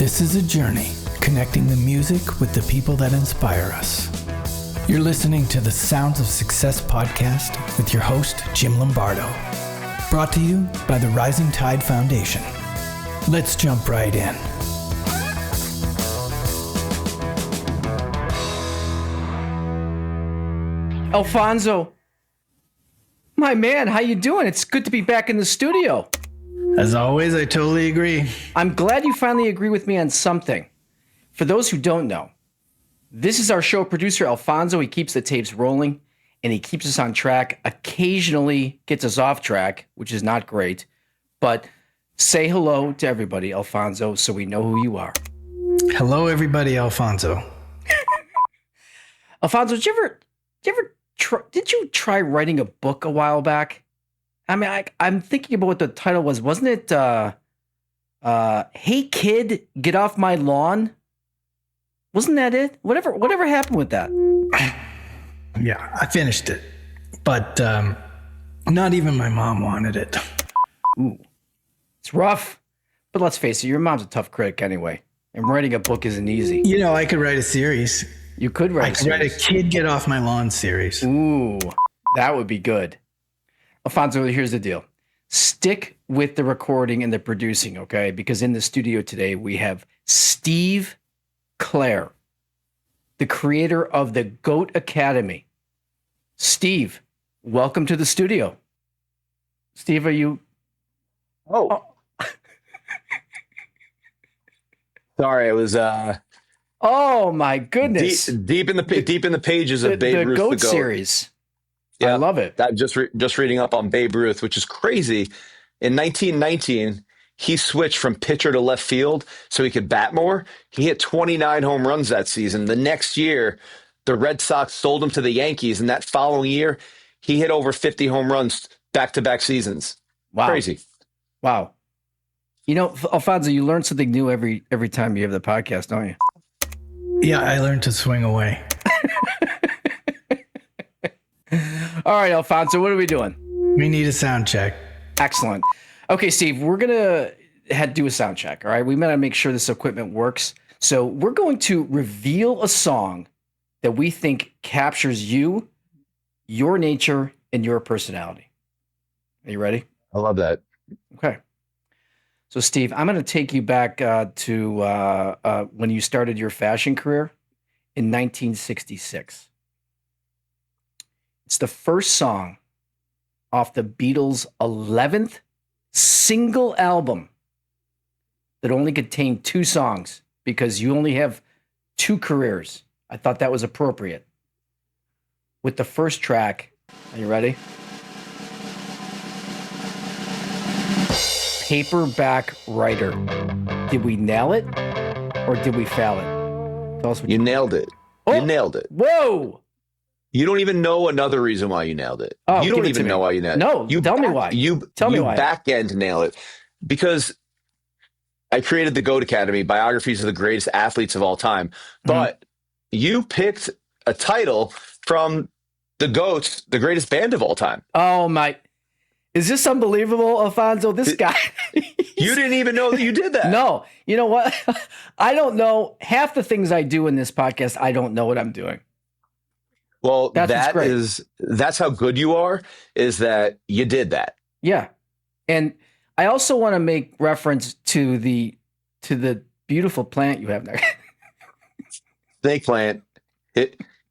This is a journey connecting the music with the people that inspire us. You're listening to the Sounds of Success podcast with your host, Jim Lombardo. Brought to you by the Rising Tide Foundation. Let's jump right in. Alfonso, my man, how you doing? It's good to be back in the studio. As always, I totally agree. I'm glad you finally agree with me on something. For those who don't know, this is our show producer, Alfonso. He keeps the tapes rolling, and he keeps us on track, occasionally gets us off track, which is not great. But say hello to everybody, Alfonso, so we know who you are. Hello, everybody, Alfonso. Alfonso, did you try writing a book a while back? I mean, I'm thinking about what the title was. Wasn't it, Hey Kid, Get Off My Lawn? Wasn't that it? Whatever happened with that? Yeah, I finished it. But not even my mom wanted it. Ooh, it's rough. But let's face it, your mom's a tough critic anyway. And writing a book isn't easy. You know, I could write a series. You could write a series. I could write a Kid Get Off My Lawn series. Ooh, that would be good. Alfonso, here's the deal. Stick with the recording and the producing, okay? Because in the studio today, we have Steve Clair, the creator of the GOAT Academy. Steve, welcome to the studio. Steve, are you... Oh. Sorry, I was... Oh, my goodness. Deep in the pages of Babe Ruth, the GOAT the GOAT series. Yeah, I love it. I'm just reading up on Babe Ruth, which is crazy. In 1919, he switched from pitcher to left field so he could bat more. He hit 29 home runs that season. The next year, the Red Sox sold him to the Yankees, and that following year, he hit over 50 home runs back-to-back seasons. Wow. Crazy. Wow. You know, Alfonso, you learn something new every time you have the podcast, don't you? Yeah, I learned to swing away. All right, Alfonso, what are we doing? We need a sound check. Excellent. Okay, Steve, we're going to do a sound check, all right? We got to make sure this equipment works. So we're going to reveal a song that we think captures you, your nature, and your personality. Are you ready? I love that. Okay. So, Steve, I'm going to take you back to when you started your fashion career in 1966. It's the first song off the Beatles' 11th single album that only contained 2 songs because you only have 2 careers. I thought that was appropriate. With the first track, are you ready? Paperback Writer. Did we nail it or did we fail it? Tell us what You nailed it. Oh, you nailed it. Whoa! You don't even know another reason why you nailed it. Oh, you don't even know why you nailed it. No, tell me why. Tell me why. You back end nail it. Because I created the GOAT Academy, biographies of the greatest athletes of all time. But you picked a title from the GOATs, the greatest band of all time. Oh, my. Is this unbelievable, Alfonso? This guy. You didn't even know that you did that. No. You know what? I don't know. Half the things I do in this podcast, I don't know what I'm doing. Well, that's how good you are, is that you did that. Yeah. And I also want to make reference to the beautiful plant you have there. Snake plant.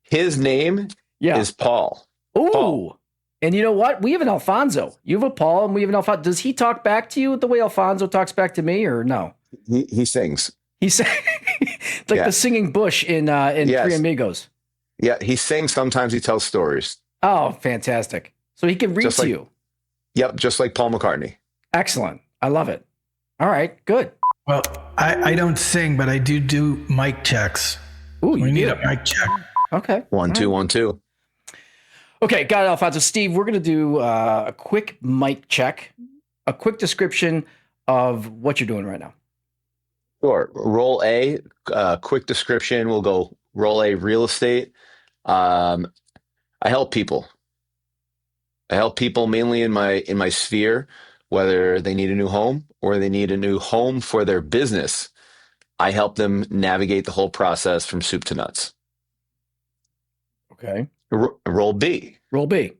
His name is Paul. Ooh. Paul. And you know what? We have an Alfonso. You have a Paul and we have an Alfonso. Does he talk back to you the way Alfonso talks back to me or no? He sings. He's like the singing bush in Three Amigos. Yeah, he sings. Sometimes he tells stories. Oh, fantastic. So he can read to you. Yep, just like Paul McCartney. Excellent. I love it. All right, good. Well, I don't sing, but I do mic checks. Ooh, we need a mic check. Okay. 1, 2, 1, 2. Okay, got it, Alfonso. Steve, we're going to do a quick mic check, a quick description of what you're doing right now. Sure. Roll A, quick description. We'll go roll A, real estate. I help people. I help people mainly in my sphere, whether they need a new home or they need a new home for their business. I help them navigate the whole process from soup to nuts. Okay. Role B. Roll B.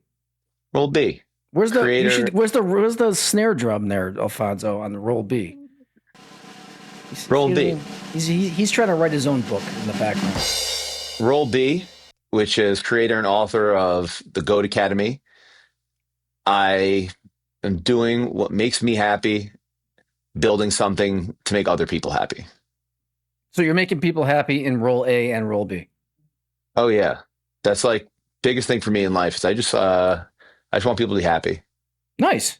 Role B. Where's Creator. where's the snare drum there, Alfonso, on the roll B? Role B. He's trying to write his own book in the background. Role B, which is creator and author of the Goat Academy. I am doing what makes me happy, building something to make other people happy. So you're making people happy in role A and role B. Oh yeah, that's like biggest thing for me in life. Is I just want people to be happy. Nice.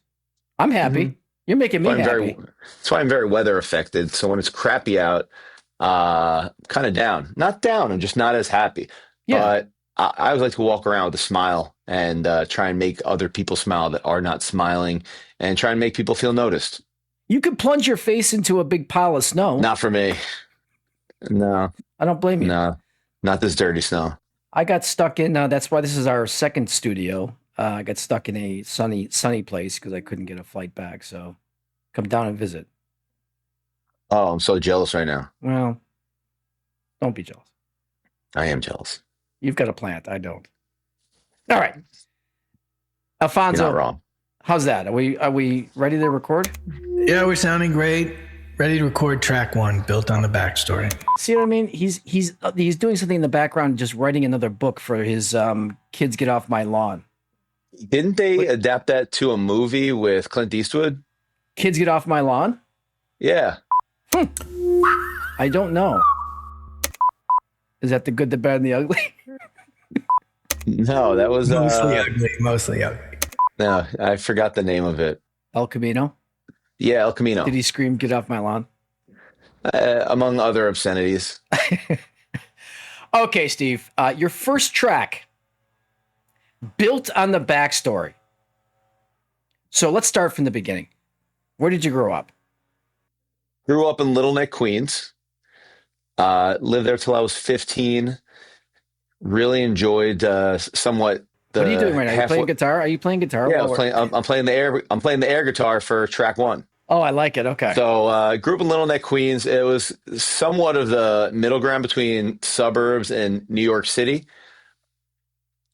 I'm happy. Mm-hmm. You're making me happy. That's why I'm very weather affected. So when it's crappy out, kind of down. Not down. I'm just not as happy. Yeah. But I always like to walk around with a smile and try and make other people smile that are not smiling, and try and make people feel noticed. You could plunge your face into a big pile of snow. Not for me. No. I don't blame you. No. Not this dirty snow. I got stuck in. That's why this is our second studio. I got stuck in a sunny place because I couldn't get a flight back. So come down and visit. Oh, I'm so jealous right now. Well, don't be jealous. I am jealous. You've got a plant. I don't. All right. Alfonso. You're not wrong. How's that? Are we ready to record? Yeah, we're sounding great. Ready to record track 1, built on the backstory. See what I mean? He's doing something in the background, just writing another book for his Kids Get Off My Lawn. Didn't they adapt that to a movie with Clint Eastwood? Kids Get Off My Lawn? Yeah. I don't know. Is that The Good, the Bad, and the Ugly? No, that was Mostly ugly. No, I forgot the name of it. El Camino? Yeah, El Camino. Did he scream, "Get off my lawn"? Among other obscenities. Okay, Steve. Your first track, built on the backstory. So let's start from the beginning. Where did you grow up? Grew up in Little Neck, Queens. Lived there till I was 15. Really enjoyed somewhat. What are you doing right now? Are you playing guitar? Are you playing guitar? Yeah, I'm playing the air guitar for track 1. Oh, I like it. Okay. So grew up in Little Neck, Queens. It was somewhat of the middle ground between suburbs and New York City.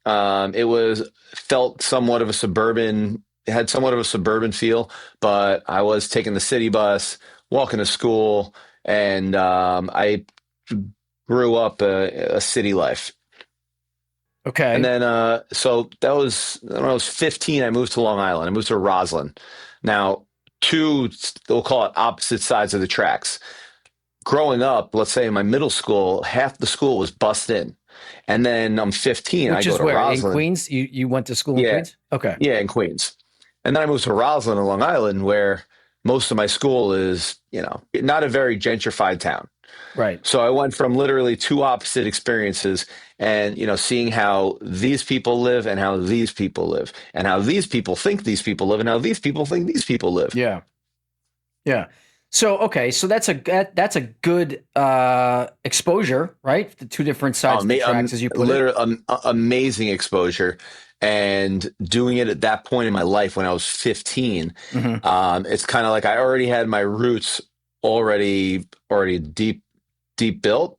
It felt somewhat of a suburban. It had somewhat of a suburban feel, but I was taking the city bus, walking to school, and I grew up a city life. Okay. And then, so that was when I was 15, I moved to Long Island. I moved to Roslyn. Now, we'll call it opposite sides of the tracks. Growing up, let's say in my middle school, half the school was bussed in. And then I'm 15, Which I go is to where? Roslyn. In Queens? You went to school in Queens? Okay. Yeah, in Queens. And then I moved to Roslyn in Long Island, where most of my school is, not a very gentrified town. Right. So I went from literally two opposite experiences and, seeing how these people live and how these people live and how these people think these people live and how these people think these people live. Yeah. Yeah. So, okay. So that's a good exposure, right? The two different sides of the tracks, as you put it. Amazing exposure. And doing it at that point in my life when I was 15, it's kind of like I already had my roots already deep built,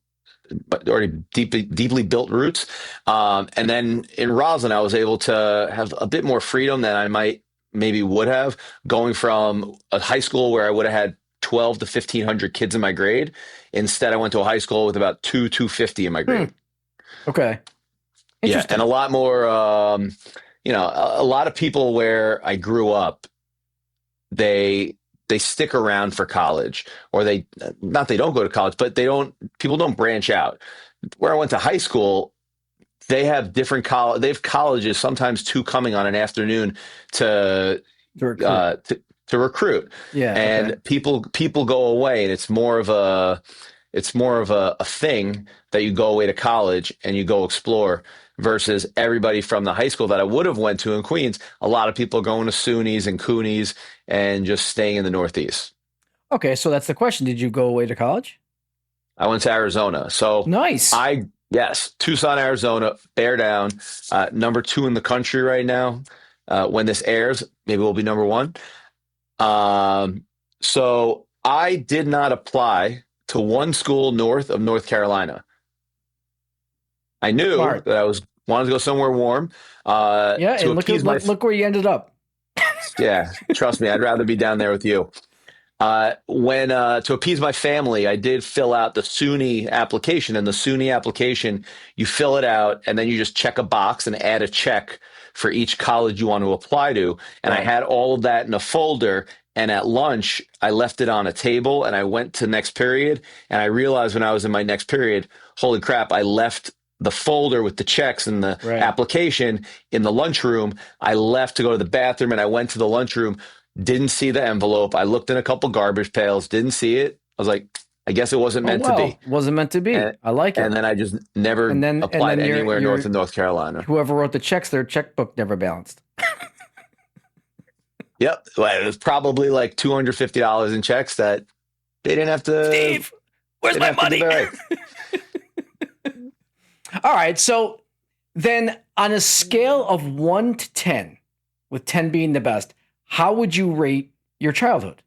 but already deeply built roots. And then in Roslyn, I was able to have a bit more freedom than I would have, going from a high school where I would have had 12 to 1,500 kids in my grade. Instead, I went to a high school with about 250 in my grade. Okay. Yeah, and a lot more, a lot of people where I grew up, they stick around for college, or they don't go to college, but people don't branch out. Where I went to high school, they have they have colleges, sometimes 2 coming on an afternoon to recruit. Yeah. And people go away, and it's more of a thing that you go away to college and you go explore, versus everybody from the high school that I would have went to in Queens. A lot of people going to SUNYs and CUNYs and just staying in the Northeast. Okay, so that's the question. Did you go away to college? I went to Arizona. So nice. Yes, Tucson, Arizona, bear down, number 2 in the country right now. When this airs, maybe we'll be number 1. So I did not apply to one school north of North Carolina. I knew Smart. that I wanted to go somewhere warm. Yeah, To and appease my look where you ended up. yeah, trust me, I'd rather be down there with you. When to appease my family, I did fill out the SUNY application. And the SUNY application, you fill it out and then you just check a box and add a check for each college you want to apply to. And I Right. had all of that in a folder. And at lunch, I left it on a table and I went to next period. And I realized when I was in my next period, holy crap, I left the folder with the checks and the Right. application in the lunchroom. I left to go to the bathroom and I went to the lunchroom. Didn't see the envelope. I looked in a couple garbage pails, didn't see it. I was like, I guess it wasn't Oh meant to be. well, wasn't meant to be. And, I like and it. then I just never And applied then anywhere north your of North Carolina. whoever wrote the checks, their checkbook never balanced. Yep. Well, it was probably like $250 in checks that they didn't have to. Steve, where's my money? All right. So then on a scale of 1 to 10, with 10 being the best, how would you rate your childhood?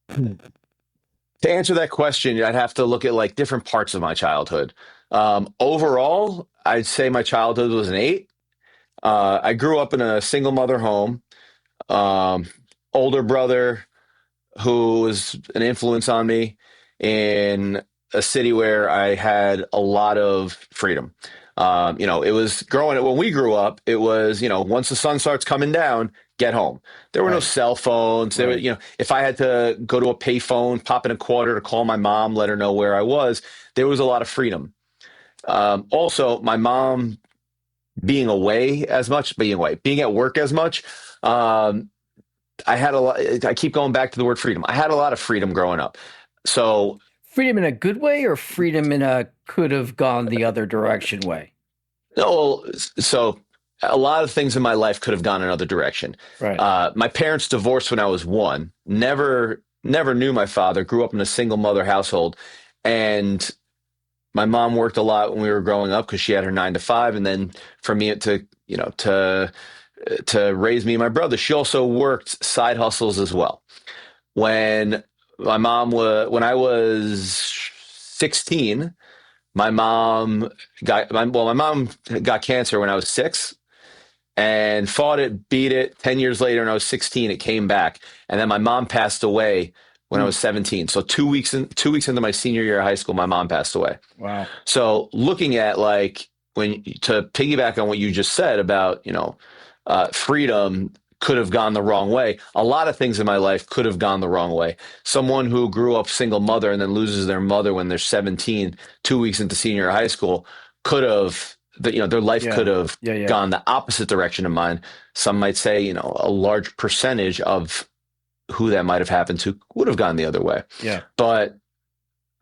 To answer that question, I'd have to look at like different parts of my childhood. Overall, I'd say my childhood was an 8. I grew up in a single mother home. Older brother who was an influence on me in a city where I had a lot of freedom. It was growing up when we grew up, it was, once the sun starts coming down, get home. There were no Right. cell phones. There Right. were, if I had to go to a payphone, pop in a quarter to call my mom, let her know where I was, there was a lot of freedom. Also, my mom being at work as much. I had a lot. I keep going back to the word freedom. I had a lot of freedom growing up. So Freedom in a good way or freedom in a could have gone the other direction way? no, so a lot of things in my life could have gone another direction. Right. My parents divorced when I was 1. Never knew my father. Grew up in a single mother household, and my mom worked a lot when we were growing up because she had her 9 to 5, and then for me to raise me and my brother, she also worked side hustles as well. When I was 16, my mom got cancer when I was 6 and fought it, beat it. 10 years later, when I was 16, it came back. And then my mom passed away when I was 17. So 2 weeks into my senior year of high school, my mom passed away. Wow. So looking at to piggyback on what you just said about, freedom could have gone the wrong way. A lot of things in my life could have gone the wrong way. Someone who grew up single mother and then loses their mother when they're 17, 2 weeks into senior high school, could have, their life could have gone the opposite direction of mine. Some might say, a large percentage of who that might have happened to would have gone the other way. Yeah. But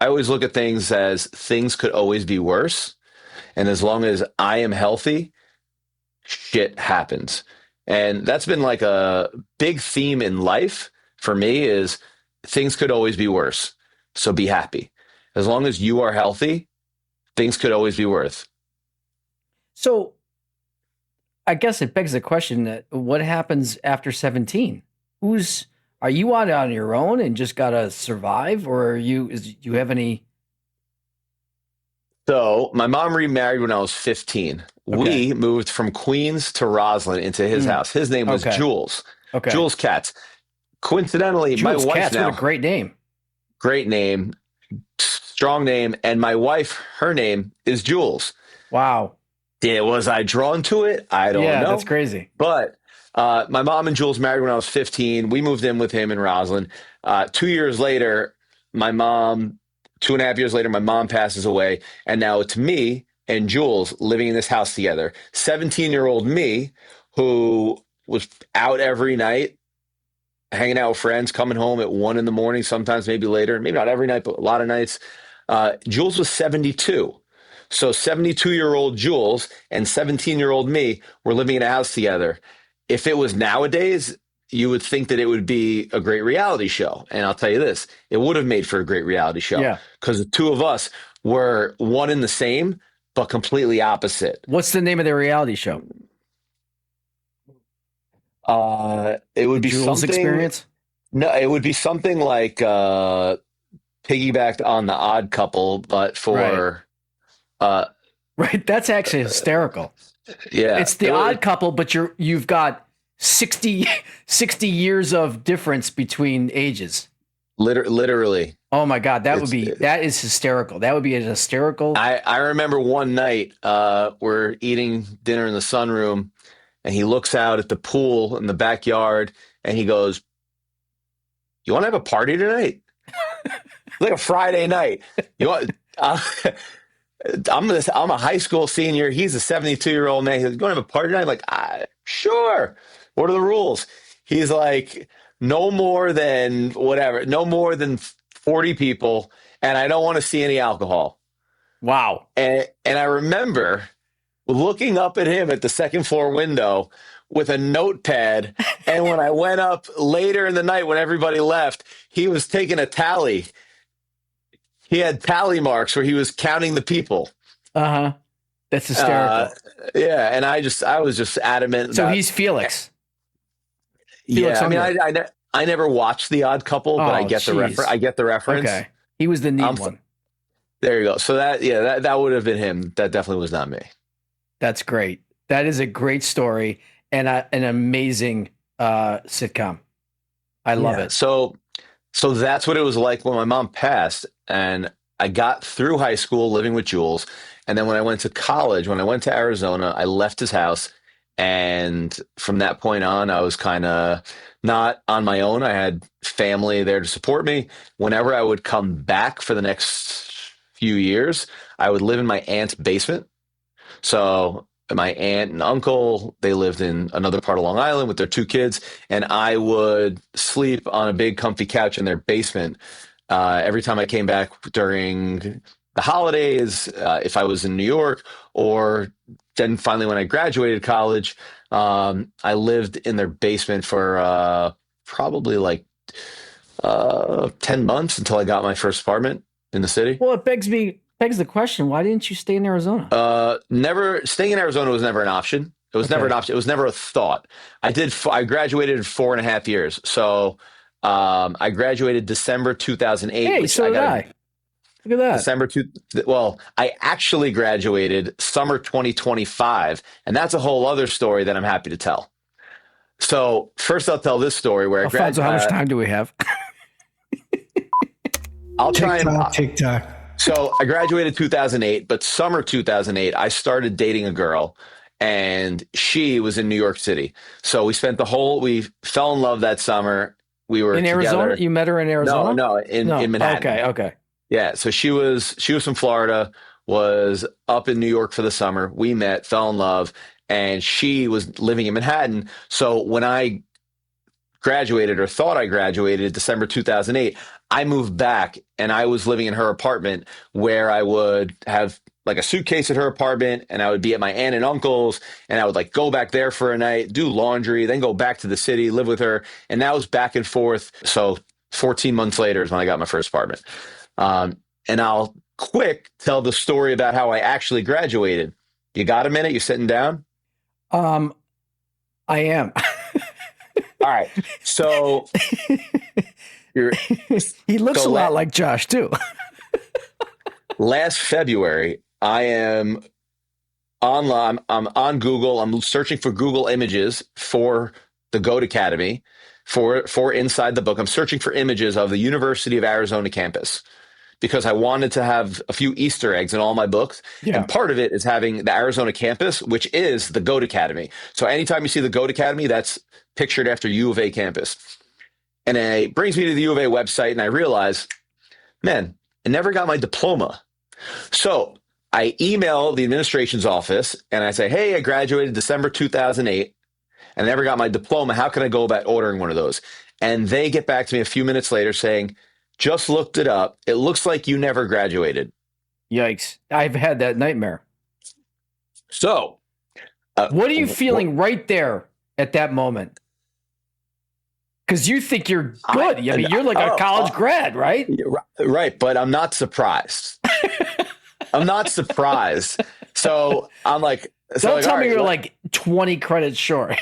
I always look at things as things could always be worse. And as long as I am healthy, shit happens. And that's been like a big theme in life for me is things could always be worse. So be happy. As long as you are healthy, things could always be worse. So I guess it begs the question that what happens after 17? Are you out on your own and just got to survive, or do you have any? So my mom remarried when I was 15. Okay. We moved from Queens to Roslyn into his house. His name was Jules. Okay. Jules Katz. Coincidentally, my Jules wife Katz, now. what a great name. Great name. Strong name. And my wife, her name is Jules. Wow. Yeah, was I drawn to it? I don't know. Yeah, that's crazy. But my mom and Jules married when I was 15. We moved in with him in Roslyn. 2 years later, 2.5 years later, my mom passes away. And now it's me and Jules living in this house together. 17-year-old me, who was out every night, hanging out with friends, coming home at 1 a.m, sometimes maybe later, maybe not every night, but a lot of nights. Jules was 72. So 72-year-old Jules and 17-year-old me were living in a house together. If it was nowadays, you would think that it would be a great reality show. And I'll tell you this, it would have made for a great reality show. Yeah. Because the two of us were one and the same, but completely opposite. What's the name of the reality show? It would be Jules something. Experience? No, it would be something like piggybacked on The Odd Couple, but Right. for uh, Right. That's actually hysterical. yeah, It's the odd couple, but you've got 60 years of difference between ages. literally. Oh my God, It's that is hysterical. That would be a hysterical. I remember one night we're eating dinner in the sunroom, and he looks out at the pool in the backyard, and he goes, "You want to have a party tonight? Like a Friday night? You want?" I'm a high school senior. He's a 72-year-old man. He's like, "You want to have a party tonight?" I'm like, sure. What are the rules? He's like, no more than whatever, no more than 40 people, and I don't want to see any alcohol. Wow. And I remember looking up at him at the second floor window with a notepad. And when I went up later in the night when everybody left, he was taking a tally. He had tally marks where he was counting the people. Uh-huh. That's Uh, hysterical. yeah, and I was just adamant So about. he's Felix. Felix Yeah, I mean, Unger. I never watched The Odd Couple, but I Oh, get the refer. jeez. I get the reference. Okay. He was the neat one. There you go. So that would have been him. That definitely was not me. That's great. That is a great story and an amazing sitcom. I love it. So that's what it was like when my mom passed, and I got through high school living with Jules, and then when I went to college, when I went to Arizona, I left his house, and from that point on, I was kind of not on my own. I had family there to support me. Whenever I would come back for the next few years, I would live in my aunt's basement. So my aunt and uncle, they lived in another part of Long Island with their two kids, and I would sleep on a big comfy couch in their basement every time I came back during the holidays, if I was in New York, or then finally when I graduated college, I lived in their basement for probably like 10 months until I got my first apartment in the city. Well, it begs the question, why didn't you stay in Arizona? Never staying in Arizona was never an option. It was never an option. It was never a thought. I graduated in 4.5 years. So I graduated December 2008. Hey, which so did I. Look at that. December two. Well, I actually graduated summer 2025, and that's a whole other story that I'm happy to tell. So first, I'll tell this story where Alfonso, how much time do we have? I'll try and TikTok. So I graduated 2008, but summer 2008, I started dating a girl, and she was in New York City. So we we fell in love that summer. We were in together. Arizona. You met her in Arizona? No, in Manhattan. Okay. Yeah. So she was from Florida, was up in New York for the summer. We met, fell in love, and she was living in Manhattan. So when I graduated or thought I graduated December 2008, I moved back and I was living in her apartment where I would have like a suitcase at her apartment, and I would be at my aunt and uncle's, and I would like go back there for a night, do laundry, then go back to the city, live with her. And that was back and forth. So 14 months later is when I got my first apartment. And I'll quick tell the story about how I actually graduated. You got a minute? You sitting down? I am. All right. So he looks a lot like Josh too. Last February, I am online. I'm on Google. I'm searching for Google images for the Goat Academy for Inside the Book. I'm searching for images of the University of Arizona campus because I wanted to have a few Easter eggs in all my books. Yeah. And part of it is having the Arizona campus, which is the Goat Academy. So anytime you see the Goat Academy, that's pictured after U of A campus. And it brings me to the U of A website, and I realize, man, I never got my diploma. So I email the administration's office, and I say, hey, I graduated December 2008, and I never got my diploma. How can I go about ordering one of those? And they get back to me a few minutes later saying, just looked it up. It looks like you never graduated. Yikes. I've had that nightmare. So what are you feeling right there at that moment? Because you think you're good. I mean, you're like a college grad, right? Right, but I'm not surprised. I'm not surprised. So I'm like... Don't tell me you're like 20 credits short.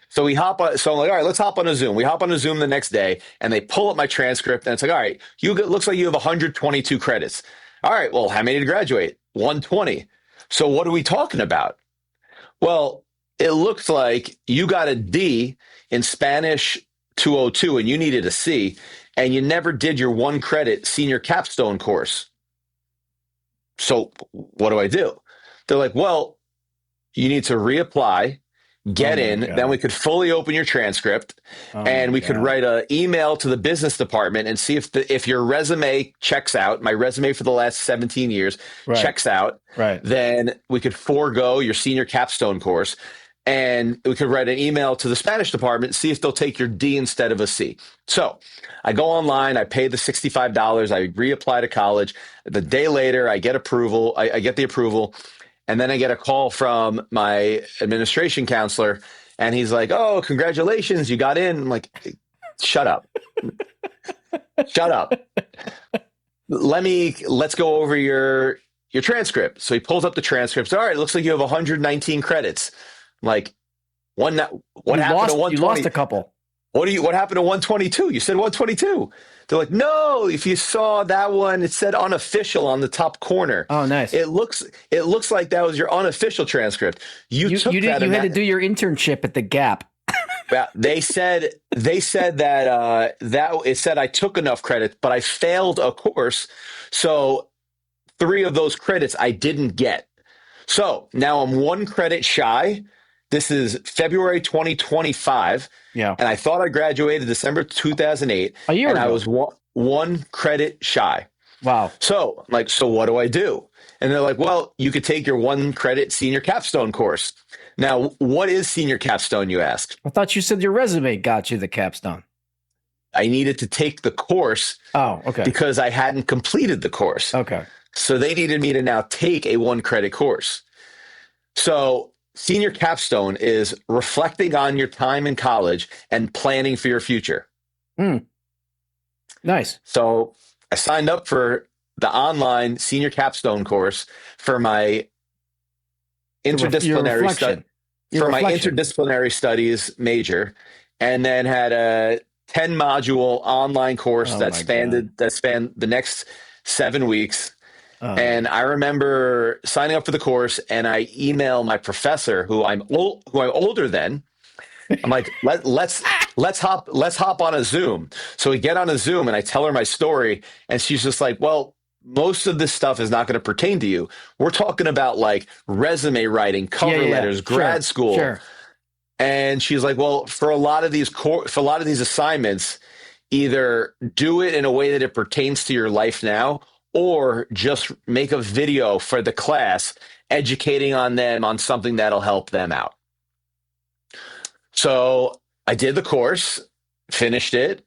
So we hop on. So I'm like, all right, let's hop on a Zoom. We hop on a Zoom the next day, and they pull up my transcript, and it's like, all right, looks like you have 122 credits. All right, well, how many to graduate? 120. So what are we talking about? Well, it looks like you got a D in Spanish 202, and you needed a C, and you never did your 1 credit senior capstone course. So what do I do? They're like, well, you need to reapply, get in, God. then we could fully open your transcript, and we could write an email to the business department and see if your resume checks out. My resume for the last 17 years checks out. Right. Then we could forego your senior capstone course, and we could write an email to the Spanish department, see if they'll take your D instead of a C. So I go online, I pay the $65, I reapply to college. The day later, I get approval. I get the approval. And then I get a call from my administration counselor, and he's like, oh, congratulations, you got in. I'm like, shut up. Shut up. Let's go over your transcript. So he pulls up the transcripts. All right, it looks like you have 119 credits. I'm like, what happened to 120? You lost a couple. What happened to 122? You said 122. They're like, no, if you saw that one, it said unofficial on the top corner. Oh, nice. It looks like that was your unofficial transcript. You had to do your internship at the Gap. They said that it said I took enough credits, but I failed a course. So 3 of those credits I didn't get. So now I'm 1 credit shy. This is February 2025. Yeah. And I thought I graduated December 2008. A year ago. I was 1 credit shy. Wow. So I'm like, so what do I do? And they're like, well, you could take your 1 credit senior capstone course. Now, what is senior capstone, you ask? I thought you said your resume got you the capstone. I needed to take the course. Oh, okay. Because I hadn't completed the course. Okay. So they needed me to now take a 1 credit course. So senior capstone is reflecting on your time in college and planning for your future. Nice. So I signed up for the online senior capstone course for my interdisciplinary studies major, and then had a 10-module online course that spanned the next 7 weeks. And I remember signing up for the course, and I email my professor, who I'm older than. I'm like, let's hop on a Zoom. So we get on a Zoom, and I tell her my story, and she's just like, well, most of this stuff is not going to pertain to you. We're talking about like resume writing, cover letters, grad school. Sure. And she's like, well, for a lot of these assignments, either do it in a way that it pertains to your life now, or just make a video for the class educating on them on something that'll help them out. So I did the course, finished it.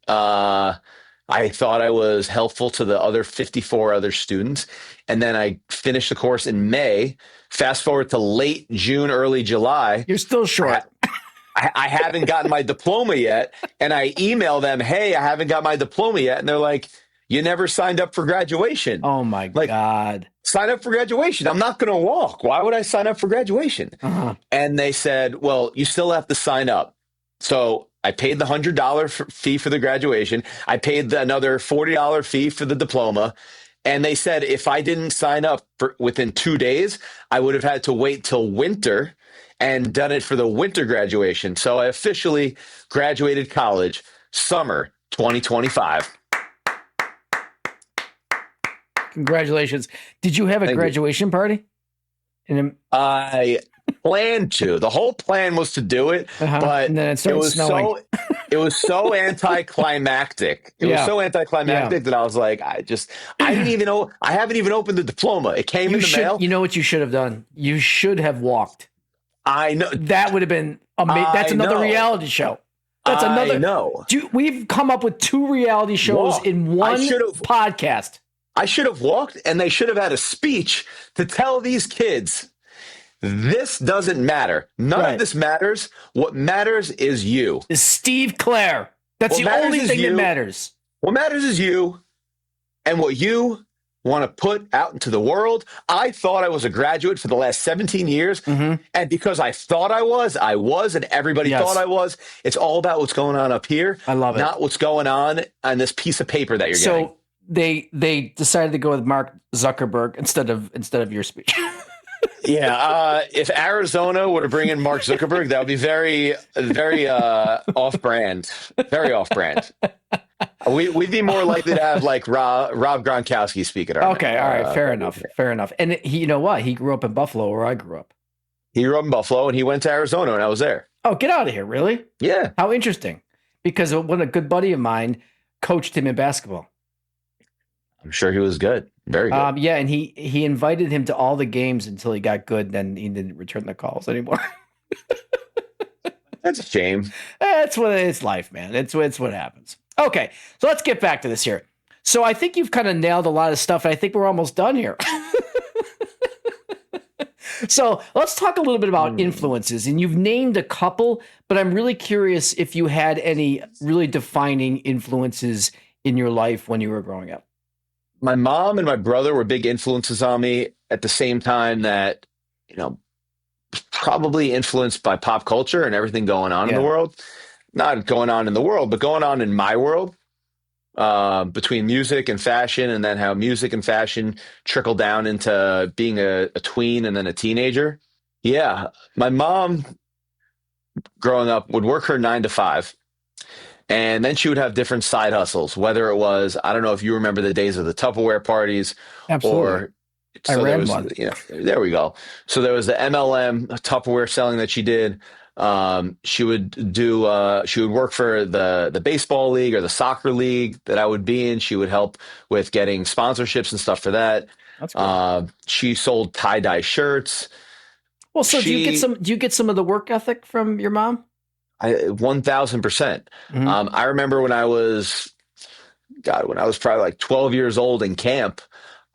I thought I was helpful to the other 54 other students. And then I finished the course in May. Fast forward to late June, early July. You're still short. I haven't gotten my diploma yet. And I email them, hey, I haven't got my diploma yet. And they're like, you never signed up for graduation. Oh, my God. Sign up for graduation. I'm not going to walk. Why would I sign up for graduation? Uh-huh. And they said, well, you still have to sign up. So I paid the $100 fee for the graduation. I paid another $40 fee for the diploma. And they said if I didn't sign up within 2 days, I would have had to wait till winter and done it for the winter graduation. So I officially graduated college summer 2025. Congratulations. Did you have a graduation party? I planned to. The whole plan was to do it, but and then it was snowing. It was so anticlimactic. It was so anticlimactic that I was like, I haven't even opened the diploma. It came in the mail. You know what you should have done? You should have walked. I know. That would have been amazing. That's another reality show. That's another. I know. We've come up with 2 reality shows in one podcast. I should have walked, and they should have had a speech to tell these kids, this doesn't matter. None of this matters. What matters is you. Is Steve Clair. That's the only thing that matters. What matters is you and what you want to put out into the world. I thought I was a graduate for the last 17 years. Mm-hmm. And because I thought I was, and everybody thought Yes. I was. It's all about what's going on up here, I love it. not what's going on this piece of paper that you're getting. So they decided to go with Mark Zuckerberg instead of your speech. Yeah, if Arizona were to bring in Mark Zuckerberg, that would be very, very off-brand. Very off-brand. We'd be more likely to have like Rob Gronkowski speak at our. Okay, all right, fair enough. And you know what? He grew up in Buffalo, where I grew up. He grew up in Buffalo, and he went to Arizona, and I was there. Oh, get out of here! Really? Yeah. How interesting. Because when a good buddy of mine coached him in basketball. I'm sure he was good. Very good. Yeah, and he invited him to all the games until he got good. Then he didn't return the calls anymore. That's a shame. That's what it's life, man. It's what happens. Okay, so let's get back to this here. So I think you've kind of nailed a lot of stuff, and I think we're almost done here. So let's talk a little bit about influences, and you've named a couple, but I'm really curious if you had any really defining influences in your life when you were growing up. My mom and my brother were big influences on me at the same time that, probably influenced by pop culture and everything going on in the world. Not going on in the world, but going on in my world, between music and fashion, and then how music and fashion trickle down into being a tween and then a teenager. Yeah. My mom growing up would work her 9 to 5. And then she would have different side hustles, whether it was, I don't know if you remember the days of the Tupperware parties. Absolutely. So I there ran was, one. there we go. So there was the MLM Tupperware selling that she did. She would work for the baseball league or the soccer league that I would be in. She would help with getting sponsorships and stuff for that. That's cool. She sold tie-dye shirts. Well, so do you get some of the work ethic from your mom? 1,000%. I remember when I was probably like 12 years old in camp,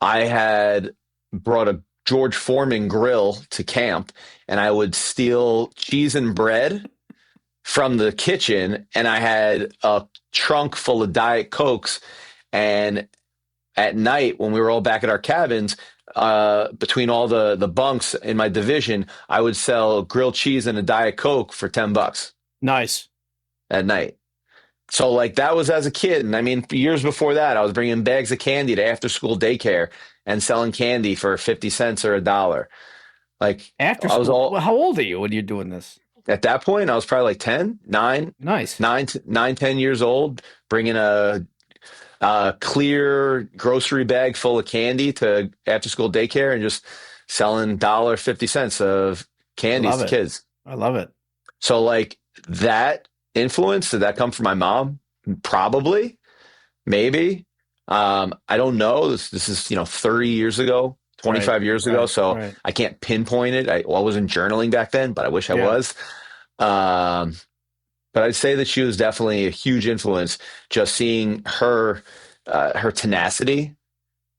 I had brought a George Foreman grill to camp, and I would steal cheese and bread from the kitchen, and I had a trunk full of Diet Cokes. And at night, when we were all back at our cabins, between all the bunks in my division, I would sell grilled cheese and a Diet Coke for $10 Nice. at night. So like that was as a kid. And I mean, years before that, I was bringing bags of candy to after school daycare and selling candy for 50 cents or $1. Like after school. How old are you when you're doing this? At that point, I was probably like 10, 9, nice, 10 years old, bringing a clear grocery bag full of candy to after school daycare and just selling $1.50 of candies to kids. I love it. So like that influence, did that come from my mom? Probably, maybe. I don't know. This is 30 years ago, 25 years ago. So I can't pinpoint it. I wasn't journaling back then, but I wish I was. But I'd say that she was definitely a huge influence. Just seeing her tenacity,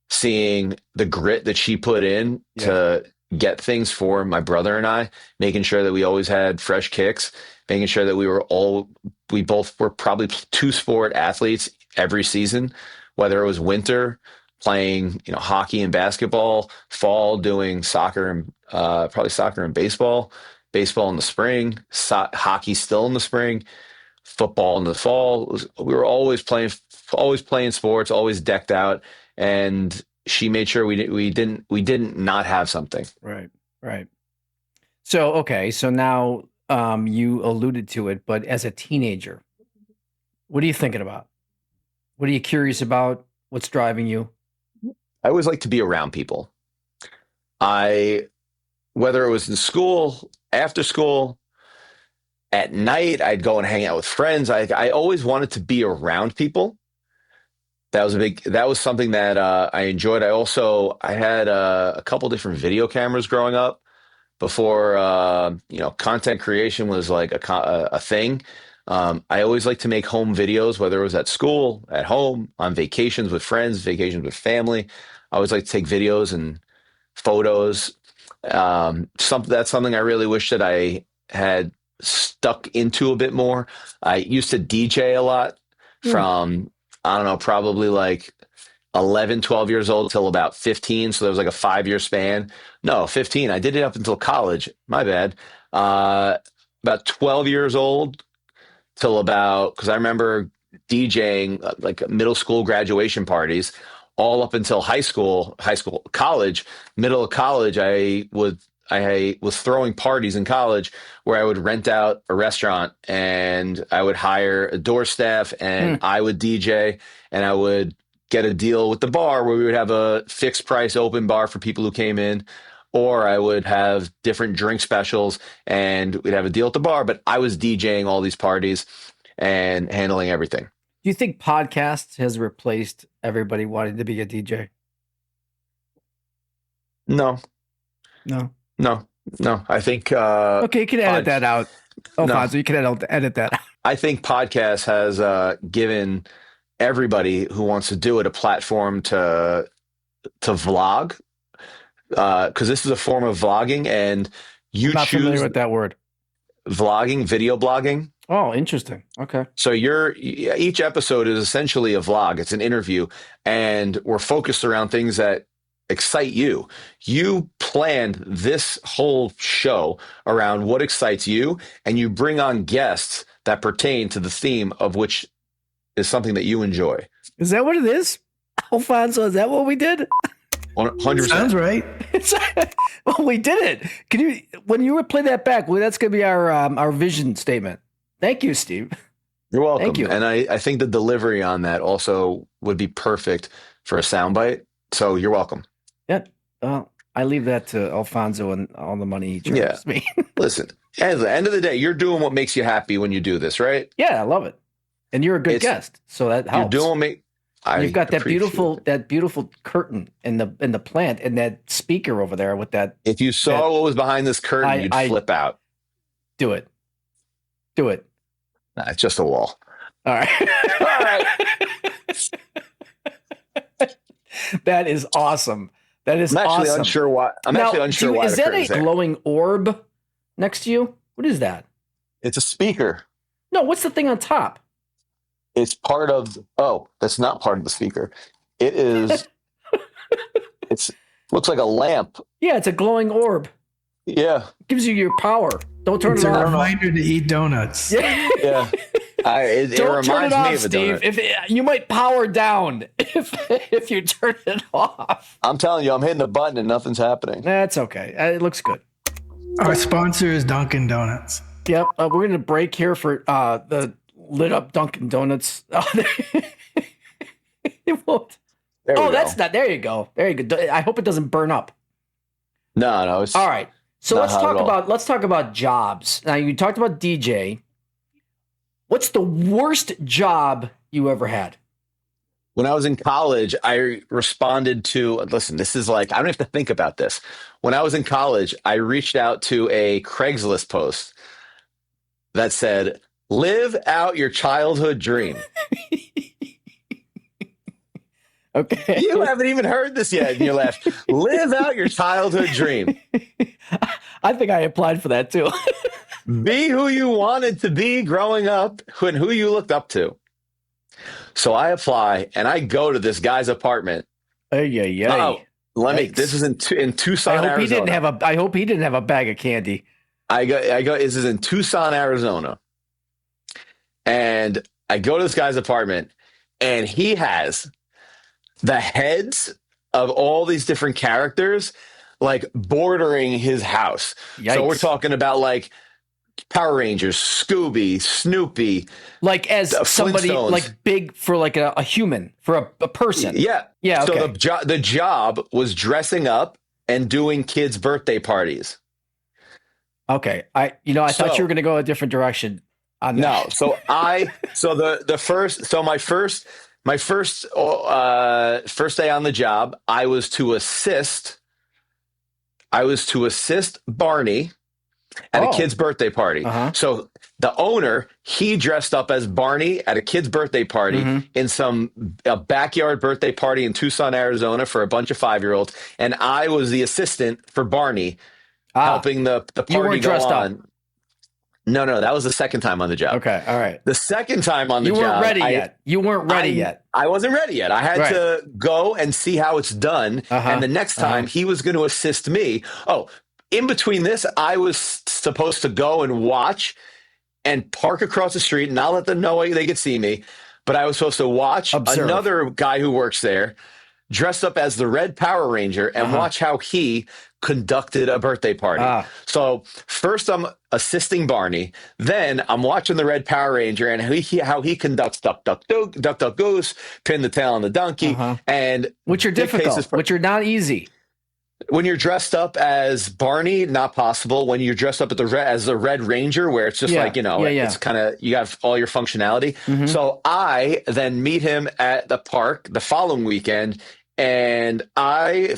seeing the grit that she put in to get things for my brother and I, making sure that we always had fresh kicks, making sure that we both were probably 2-sport athletes every season, whether it was winter playing, hockey and basketball, fall doing soccer and probably soccer and baseball in the spring, hockey still in the spring, football in the fall. We were always playing sports, always decked out, and she made sure we didn't not have something. Right. So okay, so now you alluded to it, but as a teenager, what are you thinking about? What are you curious about? What's driving you? I always like to be around people. Whether it was in school, after school, at night, I'd go and hang out with friends. I always wanted to be around people. That was something that I enjoyed. I had a couple different video cameras growing up before, content creation was like a thing. I always like to make home videos, whether it was at school, at home, on vacations with friends, vacations with family. I always like to take videos and photos. That's something I really wish that I had stuck into a bit more. I used to DJ a lot from, I don't know, probably like 11, 12 years old till about 15. So there was like a 5-year span. No, 15. I did it up until college. My bad. About 12 years old till about, because I remember DJing like middle school graduation parties all up until college, middle of college. I was throwing parties in college where I would rent out a restaurant and I would hire a door staff and I would DJ and I would get a deal with the bar where we would have a fixed price open bar for people who came in, or I would have different drink specials and we'd have a deal at the bar, but I was DJing all these parties and handling everything. Do you think podcasts has replaced everybody wanting to be a DJ? No. I think okay, you can edit that out. Alfonso, you can edit that out. I think podcast has given everybody who wants to do it a platform to vlog, because this is a form of vlogging, and you Not choose familiar with that word. Vlogging, video blogging. Oh, interesting. Okay. So each episode is essentially a vlog. It's an interview, and we're focused around things that excite you. You planned this whole show around what excites you, and you bring on guests that pertain to the theme of which is something that you enjoy. Is that what it is? Alfonso, is that what we did? 100%. Sounds right. Well, we did it. Can you, when you play that back, well, that's going to be our vision statement. Thank you, Steve. You're welcome. Thank you. And I think the delivery on that also would be perfect for a soundbite. So you're welcome. Yeah. I leave that to Alfonso and all the money he charges me. Listen, at the end of the day, you're doing what makes you happy when you do this, right? Yeah, I love it. And you're a good guest, so that helps. You're doing You've got that beautiful curtain in the plant and that speaker over there with that. If you saw what was behind this curtain, you'd flip out. Do it. Nah, it's just a wall. All right. All right. That is awesome. That is I'm actually awesome. unsure why. Actually unsure why. Is that a glowing orb next to you? What is that? It's a speaker. No, what's the thing on top? It's part of. Oh, that's not part of the speaker. It is. Looks like a lamp. Yeah, it's a glowing orb. Yeah, gives you your power. Don't turn it's it off. It's a reminder to eat donuts. Yeah. It Don't turn it off, me of a Steve. donut. You might power down if you turn it off. I'm telling you, I'm hitting the button and nothing's happening. That's okay. It looks good. Our sponsor is Dunkin' Donuts. Yep. We're going to break here for the lit up Dunkin' Donuts. It won't. That's not. There you go. I hope it doesn't burn up. No. It's all right. So let's talk about jobs. Now, you talked about DJ. What's the worst job you ever had? When I was in college, I responded to, listen, this is like, I don't have to think about this. When I was in college, I reached out to a Craigslist post that said, live out your childhood dream. Okay. You haven't even heard this yet, and you laughed. Live out your childhood dream. I think I applied for that too. Be who you wanted to be growing up and who you looked up to. So I apply, and I go to this guy's apartment. This is in Tucson, Arizona. I hope he didn't have a bag of candy. I go. This is in Tucson, Arizona, and I go to this guy's apartment, and he has the heads of all these different characters, like bordering his house. Yikes. So we're talking about like Power Rangers, Scooby, Snoopy, like as somebody Flintstones. Like big for like a human, for a person. Yeah. Okay. So the job was dressing up and doing kids' birthday parties. Okay. I thought you were going to go a different direction on that. No. So my first day on the job, I was to assist Barney at a kid's birthday party. Uh-huh. So the owner, he dressed up as Barney at a kid's birthday party in a backyard birthday party in Tucson, Arizona for a bunch of 5-year-olds. And I was the assistant for Barney, helping the party you weren't go dressed on. Up. No, that was the second time on the job. Okay, all right. The second time on the job. You weren't ready yet. You weren't ready yet. I wasn't ready yet. I had to go and see how it's done. And the next time he was going to assist me. Oh, in between this, I was supposed to go and watch and park across the street and not let them know they could see me. But I was supposed to watch another guy who works there dressed up as the Red Power Ranger and watch how he conducted a birthday party. So first I'm assisting Barney, then I'm watching the Red Power Ranger and how he conducts duck, duck, goose, pin the tail on the donkey, and which are difficult, which are not easy. When you're dressed up as Barney, not possible. When you're dressed up as the Red Ranger, where it's just it's kind of, you have all your functionality. So I then meet him at the park the following weekend. And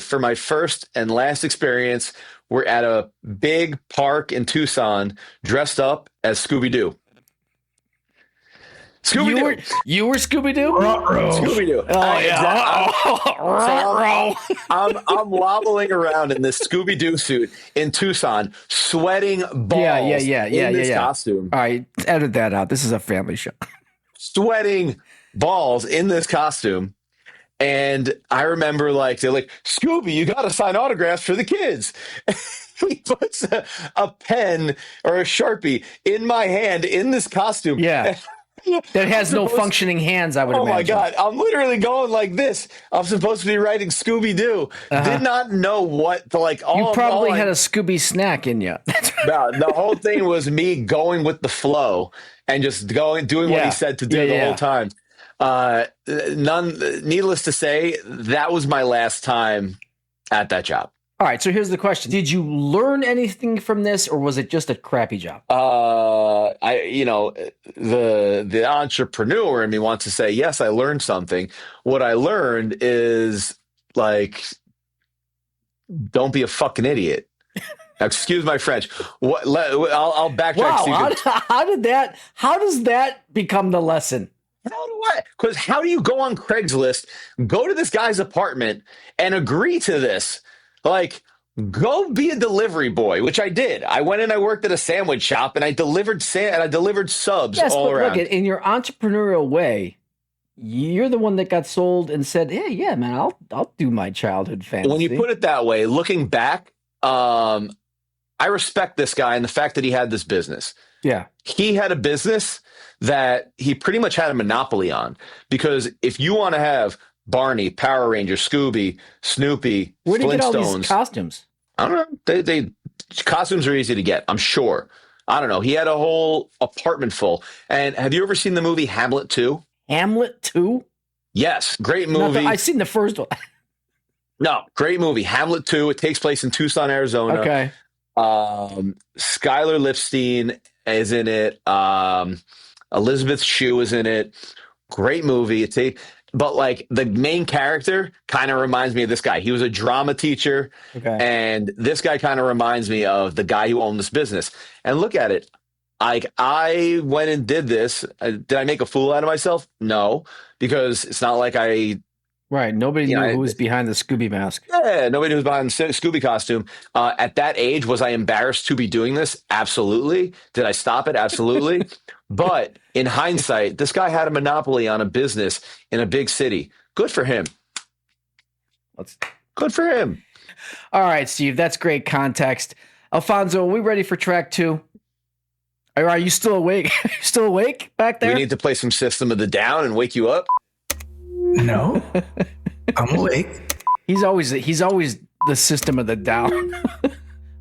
for my first and last experience, we're at a big park in Tucson, dressed up as Scooby-Doo. Scooby-Doo. You were Scooby-Doo? Scooby-Doo. Oh, yeah. I'm wobbling around in this Scooby-Doo suit in Tucson, sweating balls in this costume. All right, edit that out. This is a family show. Sweating balls in this costume. And I remember they're like, Scooby, you got to sign autographs for the kids. He puts a pen or a Sharpie in my hand in this costume. Yeah. That has no functioning hands, I would imagine. Oh, my God. I'm literally going like this. I'm supposed to be writing Scooby-Doo. Did not know what to You probably had a Scooby snack in you. No, the whole thing was me going with the flow and just doing what he said to do the whole time. Needless to say, that was my last time at that job. All right, so here's the question. Did you learn anything from this, or was it just a crappy job? The entrepreneur in me wants to say, yes, I learned something. What I learned is don't be a fucking idiot. Excuse my French. I'll backtrack. Wow, how does that become the lesson? Because how do you go on Craigslist, go to this guy's apartment and agree to this? Go be a delivery boy, which I did. I went and I worked at a sandwich shop and I delivered subs all around. Look, in your entrepreneurial way, you're the one that got sold and said, "Hey, yeah, man, I'll do my childhood fantasy." When you put it that way, looking back, I respect this guy and the fact that he had this business. Yeah, he had a business that he pretty much had a monopoly on, because if you want to have Barney, Power Ranger, Scooby, Snoopy, where did he get all Flintstones, these costumes? I don't know. They costumes are easy to get, I'm sure. I don't know. He had a whole apartment full. And have you ever seen the movie Hamlet 2? Hamlet 2? Yes, great movie. I've seen the first one. No, great movie. Hamlet 2. It takes place in Tucson, Arizona. Okay. Skylar Lipstein is in it. Elizabeth Shue is in it. Great movie. But the main character kind of reminds me of this guy. He was a drama teacher. Okay. And this guy kind of reminds me of the guy who owned this business. And look at it. I went and did this. Did I make a fool out of myself? No, because it's not like I... Right. Nobody knew who was behind the Scooby mask. Yeah, nobody knew who was behind the Scooby costume. At that age, was I embarrassed to be doing this? Absolutely. Did I stop it? Absolutely. But in hindsight, this guy had a monopoly on a business in a big city. Good for him. Good for him. All right, Steve, that's great context. Alfonso, are we ready for track 2? Are you still awake? Still awake back there? We need to play some System of the Down and wake you up. No, I'm awake. He's always the System of the Down.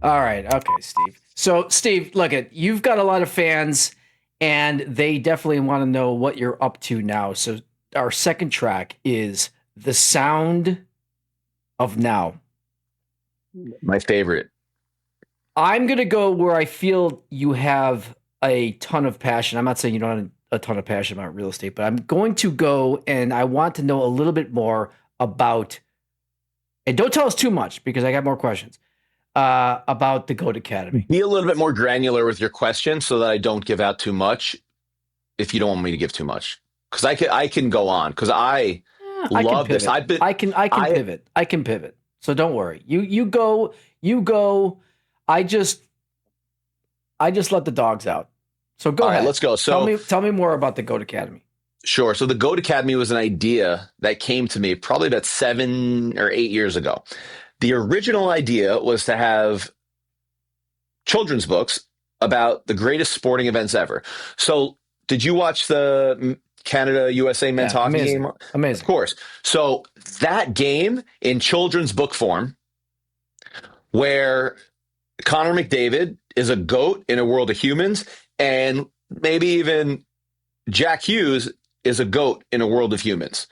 All right, okay, Steve. So, Steve, look, you've got a lot of fans, and they definitely want to know what you're up to now. So, our second track is The Sound of Now. My favorite. I'm going to go where I feel you have a ton of passion. I'm not saying you don't have a ton of passion about real estate, but I'm going to go and I want to know a little bit more about, and don't tell us too much because I got more questions, about the GOAT Academy. Be a little bit more granular with your question so that I don't give out too much if you don't want me to give too much. Because I can go on because I love this. I can pivot. I can pivot. So don't worry. You go. I just let the dogs out. So go All right, ahead. let's go. So tell me more about the Goat Academy. sure. So the Goat Academy was an idea that came to me probably about 7 or 8 years ago. The original idea was to have children's books about the greatest sporting events ever. So did you watch the Canada USA men's hockey amazing. game? Amazing. Of course. So that game in children's book form, where Connor McDavid is a goat in a world of humans, and maybe even Jack Hughes is a goat in a world of humans.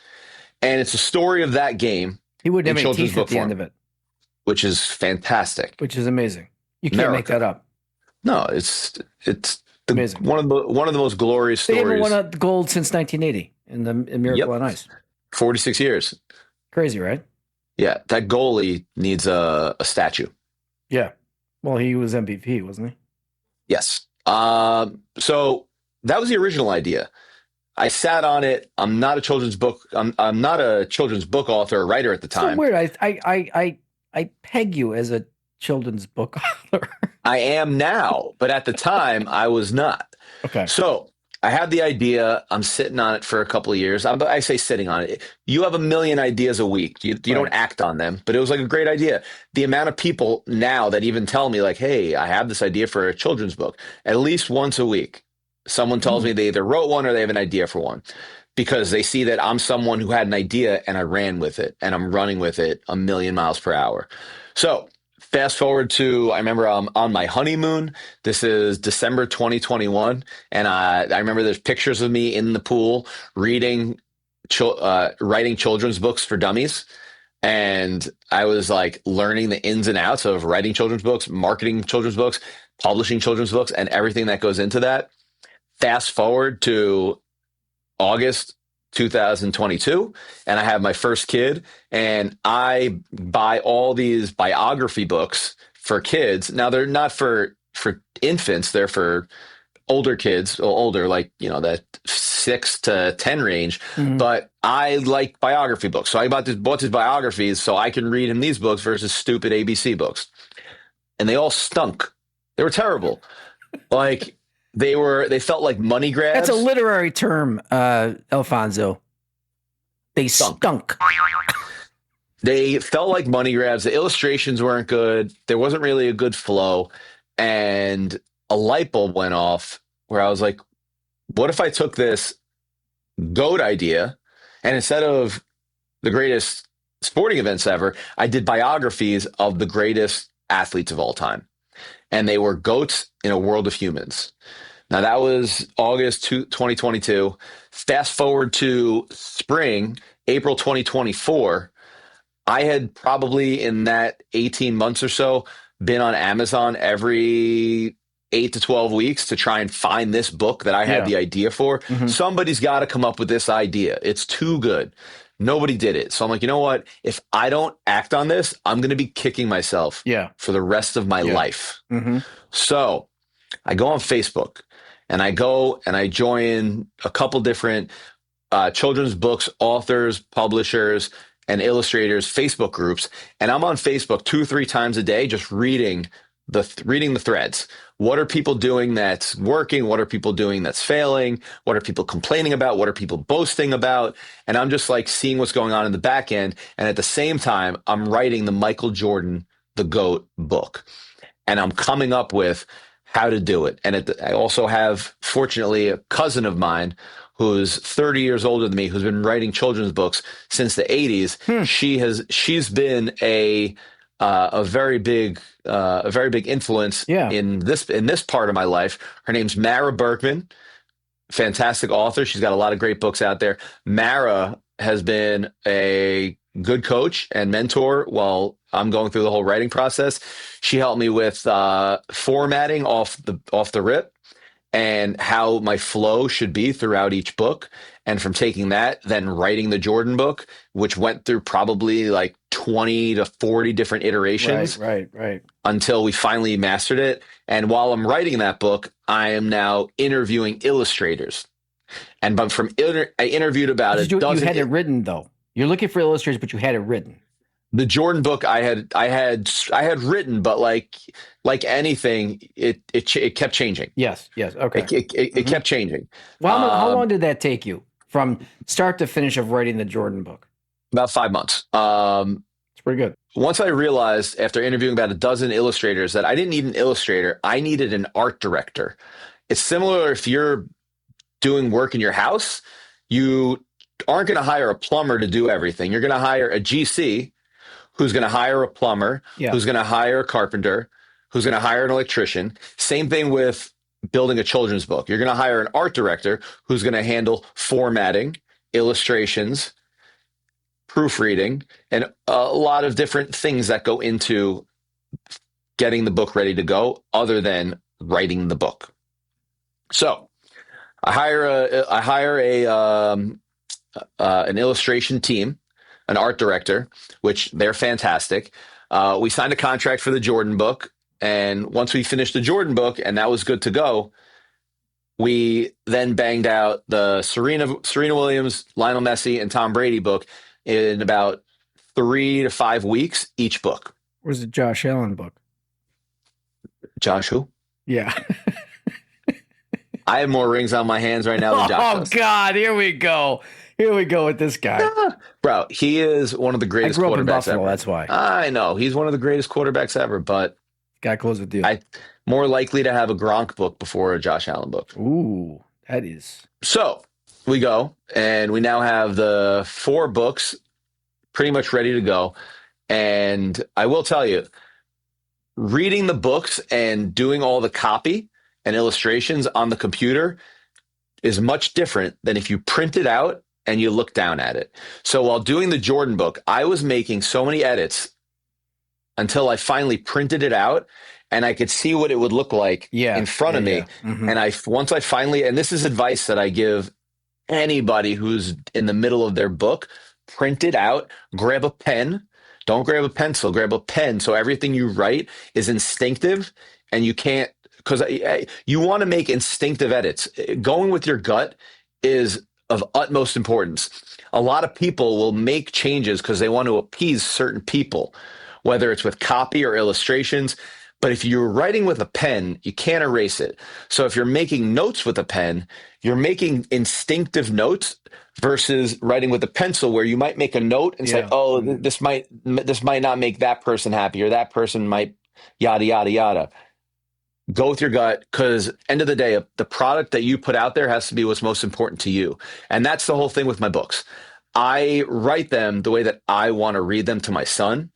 And it's a story of that game He wouldn't in have any children's teeth at book the form, end of it, which is fantastic. which is amazing. You can't make America. that up. No, it's Amazing. one of the most glorious They stories. haven't won a gold since 1980 in the Miracle on Ice. 46 years. Crazy, right? Yeah, that goalie needs a statue. Yeah. Well, he was MVP, wasn't he? Yes. So that was the original idea. I sat on it. I'm not a children's book. I'm not a children's book author or writer at the So time. weird. I peg you as a children's book author. I am now, but at the time I was not. Okay. So I had the idea. I'm sitting on it for a couple of years. I say sitting on it. You have a million ideas a week. You don't act on them, but it was like a great idea. The amount of people now that even tell me like, hey, I have this idea for a children's book, at least once a week, someone tells me they either wrote one or they have an idea for one, because they see that I'm someone who had an idea and I ran with it and I'm running with it a million miles per hour. So fast forward to, I remember I'm on my honeymoon. This is December 2021. And I remember there's pictures of me in the pool writing children's books for dummies. And I was like learning the ins and outs of writing children's books, marketing children's books, publishing children's books, and everything that goes into that. Fast forward to August 2022, and I have my first kid, and I buy all these biography books for kids. Now they're not for infants; they're for older kids, or older, like that 6 to 10 range. Mm-hmm. But I like biography books, so I bought these biographies so I can read him these books versus stupid ABC books, and they all stunk. They were terrible, like. They felt like money grabs. That's a literary term, Alfonso. They stunk. They felt like money grabs. The illustrations weren't good. There wasn't really a good flow. And a light bulb went off where I was like, what if I took this GOAT idea and instead of the greatest sporting events ever, I did biographies of the greatest athletes of all time. And they were goats in a world of humans. Now, that was August 2022. Fast forward to spring, April 2024. I had probably in that 18 months or so been on Amazon every 8 to 12 weeks to try and find this book that I had the idea for. Mm-hmm. Somebody's got to come up with this idea. It's too good. Nobody did it. So I'm like, you know what? If I don't act on this, I'm going to be kicking myself for the rest of my life. Mm-hmm. So I go on Facebook and I go and I join a couple different children's books, authors, publishers, and illustrators Facebook groups. And I'm on Facebook 2 or 3 times a day, just reading the threads. What are people doing that's working? What are people doing that's failing? What are people complaining about? What are people boasting about? And I'm just like seeing what's going on in the back end. And at the same time, I'm writing the Michael Jordan, the GOAT book. And I'm coming up with how to do it. And I also have, fortunately, a cousin of mine who's 30 years older than me, who's been writing children's books since the 80s. She's been a very big influence in this part of my life. Her name's Mara Berkman, fantastic author. She's got a lot of great books out there. Mara has been a good coach and mentor while I'm going through the whole writing process. She helped me with formatting off the rip and how my flow should be throughout each book. And from taking that, then writing the Jordan book, which went through probably like 20 to 40 different iterations. Right. Until we finally mastered it. And while I'm writing that book, I am now interviewing illustrators. I interviewed about a dozen. You had it written, though. You're looking for illustrators, but you had it written. The Jordan book I had written, but like anything, it kept changing. Yes. Okay. It Mhm. kept changing. Well, how long did that take you from start to finish of writing the Jordan book? About 5 months. It's pretty good. Once I realized after interviewing about a dozen illustrators that I didn't need an illustrator, I needed an art director. It's similar if you're doing work in your house, you aren't going to hire a plumber to do everything. You're going to hire a GC who's going to hire a plumber, Yeah. who's going to hire a carpenter, who's going to hire an electrician. Same thing with building a children's book. You're going to hire an art director who's going to handle formatting, illustrations, proofreading, and a lot of different things that go into getting the book ready to go other than writing the book. So I hire an illustration team, an art director, which they're fantastic. We signed a contract for the Jordan book, and once we finished the Jordan book and that was good to go, we then banged out the Serena Williams, Lionel Messi, and Tom Brady book in about 3 to 5 weeks each book. Where's the Josh Allen book? Josh who? Yeah. I have more rings on my hands right now than Josh does. God, here we go. Here we go with this guy. Bro, he is one of the I greatest grew up in quarterbacks Buffalo, ever. that's why. I know. He's one of the greatest quarterbacks ever, but Got to close the deal. more likely to have a Gronk book before a Josh Allen book. Ooh, that is. So we go, and we now have the 4 books pretty much ready to go. And I will tell you, reading the books and doing all the copy and illustrations on the computer is much different than if you print it out and you look down at it. So while doing the Jordan book, I was making so many edits until I finally printed it out and I could see what it would look like in front of me. Mhm. And once I finally, and this is advice that I give anybody who's in the middle of their book, print it out, grab a pen. Don't grab a pencil, grab a pen. So everything you write is instinctive and you can't, because you want to make instinctive edits. Going with your gut is of utmost importance. A lot of people will make changes because they want to appease certain people, whether it's with copy or illustrations. But if you're writing with a pen, you can't erase it. So if you're making notes with a pen, you're making instinctive notes versus writing with a pencil where you might make a note and say, oh, this might not make that person happy or that person might yada, yada, yada. Go with your gut because end of the day, the product that you put out there has to be what's most important to you. And that's the whole thing with my books. I write them the way that I want to read them to my son.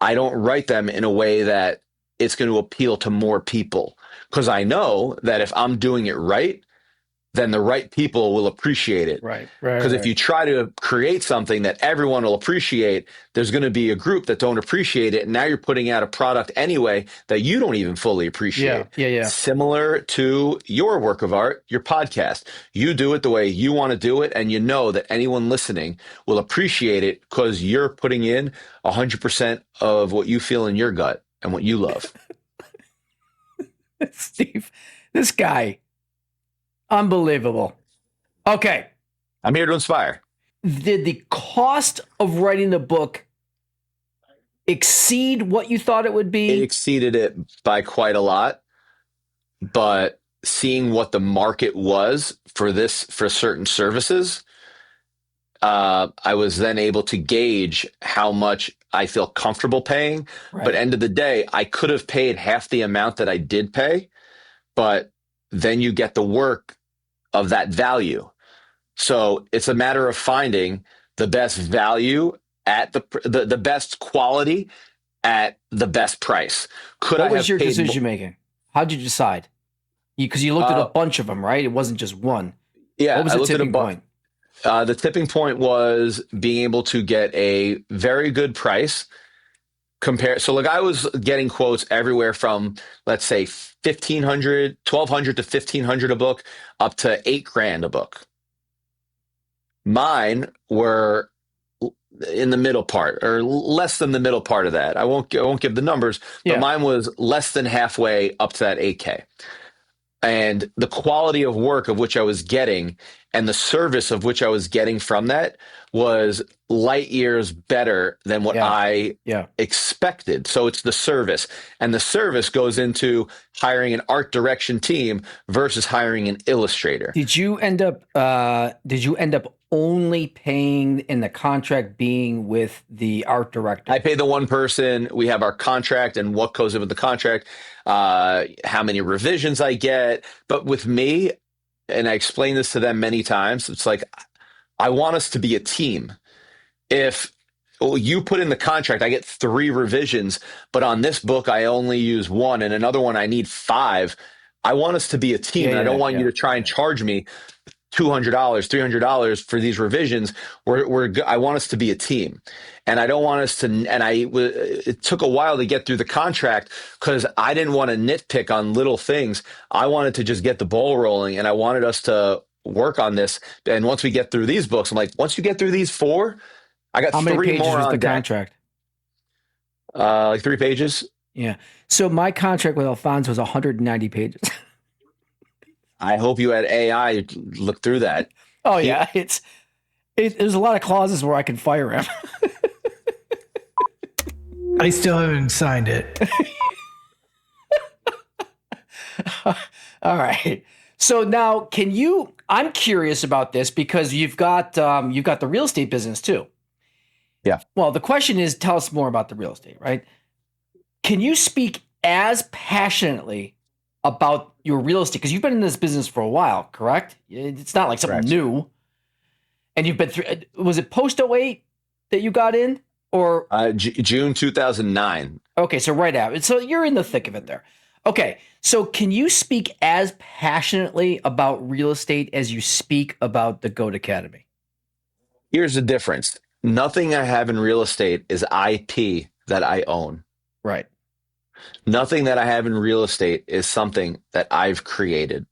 I don't write them in a way that it's going to appeal to more people because I know that if I'm doing it right, then the right people will appreciate it. Right. Because if you try to create something that everyone will appreciate, there's going to be a group that don't appreciate it. And now you're putting out a product anyway that you don't even fully appreciate. Yeah. Similar to your work of art, your podcast. You do it the way you want to do it. And you know that anyone listening will appreciate it because you're putting in 100% of what you feel in your gut and what you love. Steve, this guy, unbelievable. Okay. I'm here to inspire. Did the cost of writing the book exceed what you thought it would be? It exceeded it by quite a lot, but seeing what the market was for certain services, I was then able to gauge how much I feel comfortable paying. Right. But end of the day, I could have paid half the amount that I did pay, but then you get the work of that value. So it's a matter of finding the best value at the best quality at the best price. What was your decision making? How'd you decide? Because you looked at a bunch of them, right? It wasn't just one. Yeah. What was the tipping point? The tipping point was being able to get a very good price So like I was getting quotes everywhere from, let's say, $1,500 to $1,500 a book up to $8,000 a book. Mine were in the middle part or less than the middle part of that. I won't give the numbers, but mine was less than halfway up to that 8K. and the quality of work of which I was getting and the service of which I was getting from that was light years better than what Yeah. I Yeah. expected. So it's the service, and the service goes into hiring an art direction team versus hiring an illustrator. Did you end up only paying in the contract being with the art director? I pay the one person. We have our contract and what goes in with the contract, how many revisions I get. But with me, and I explain this to them many times, it's like, I want us to be a team. If you put in the contract, I get 3 revisions, but on this book, I only use 1, and another one, I need 5. I want us to be a team. And I don't want you to try and charge me $200, $300 for these revisions. I want us to be a team, and I don't want us to. And it took a while to get through the contract because I didn't want to nitpick on little things. I wanted to just get the ball rolling, and I wanted us to work on this. And once we get through these books, I'm like, once you get through these 4, I got How many 3 pages more was on the deck. contract? Like 3 pages. Yeah. So my contract with Alfonso was 190 pages. I hope you had AI look through that. Oh yeah, there's a lot of clauses where I can fire him. I still haven't signed it. All right. So now, I'm curious about this because you've got the real estate business too. Yeah. Well, the question is, tell us more about the real estate, right? Can you speak as passionately about your real estate? Because you've been in this business for a while, correct? It's not like something new. And you've been through, was it post 08 that you got in? Or June 2009. Okay, so right out. So you're in the thick of it there. Okay, so can you speak as passionately about real estate as you speak about the GOAT Academy? Here's the difference. Nothing I have in real estate is IP that I own. Right. Nothing that I have in real estate is something that I've created.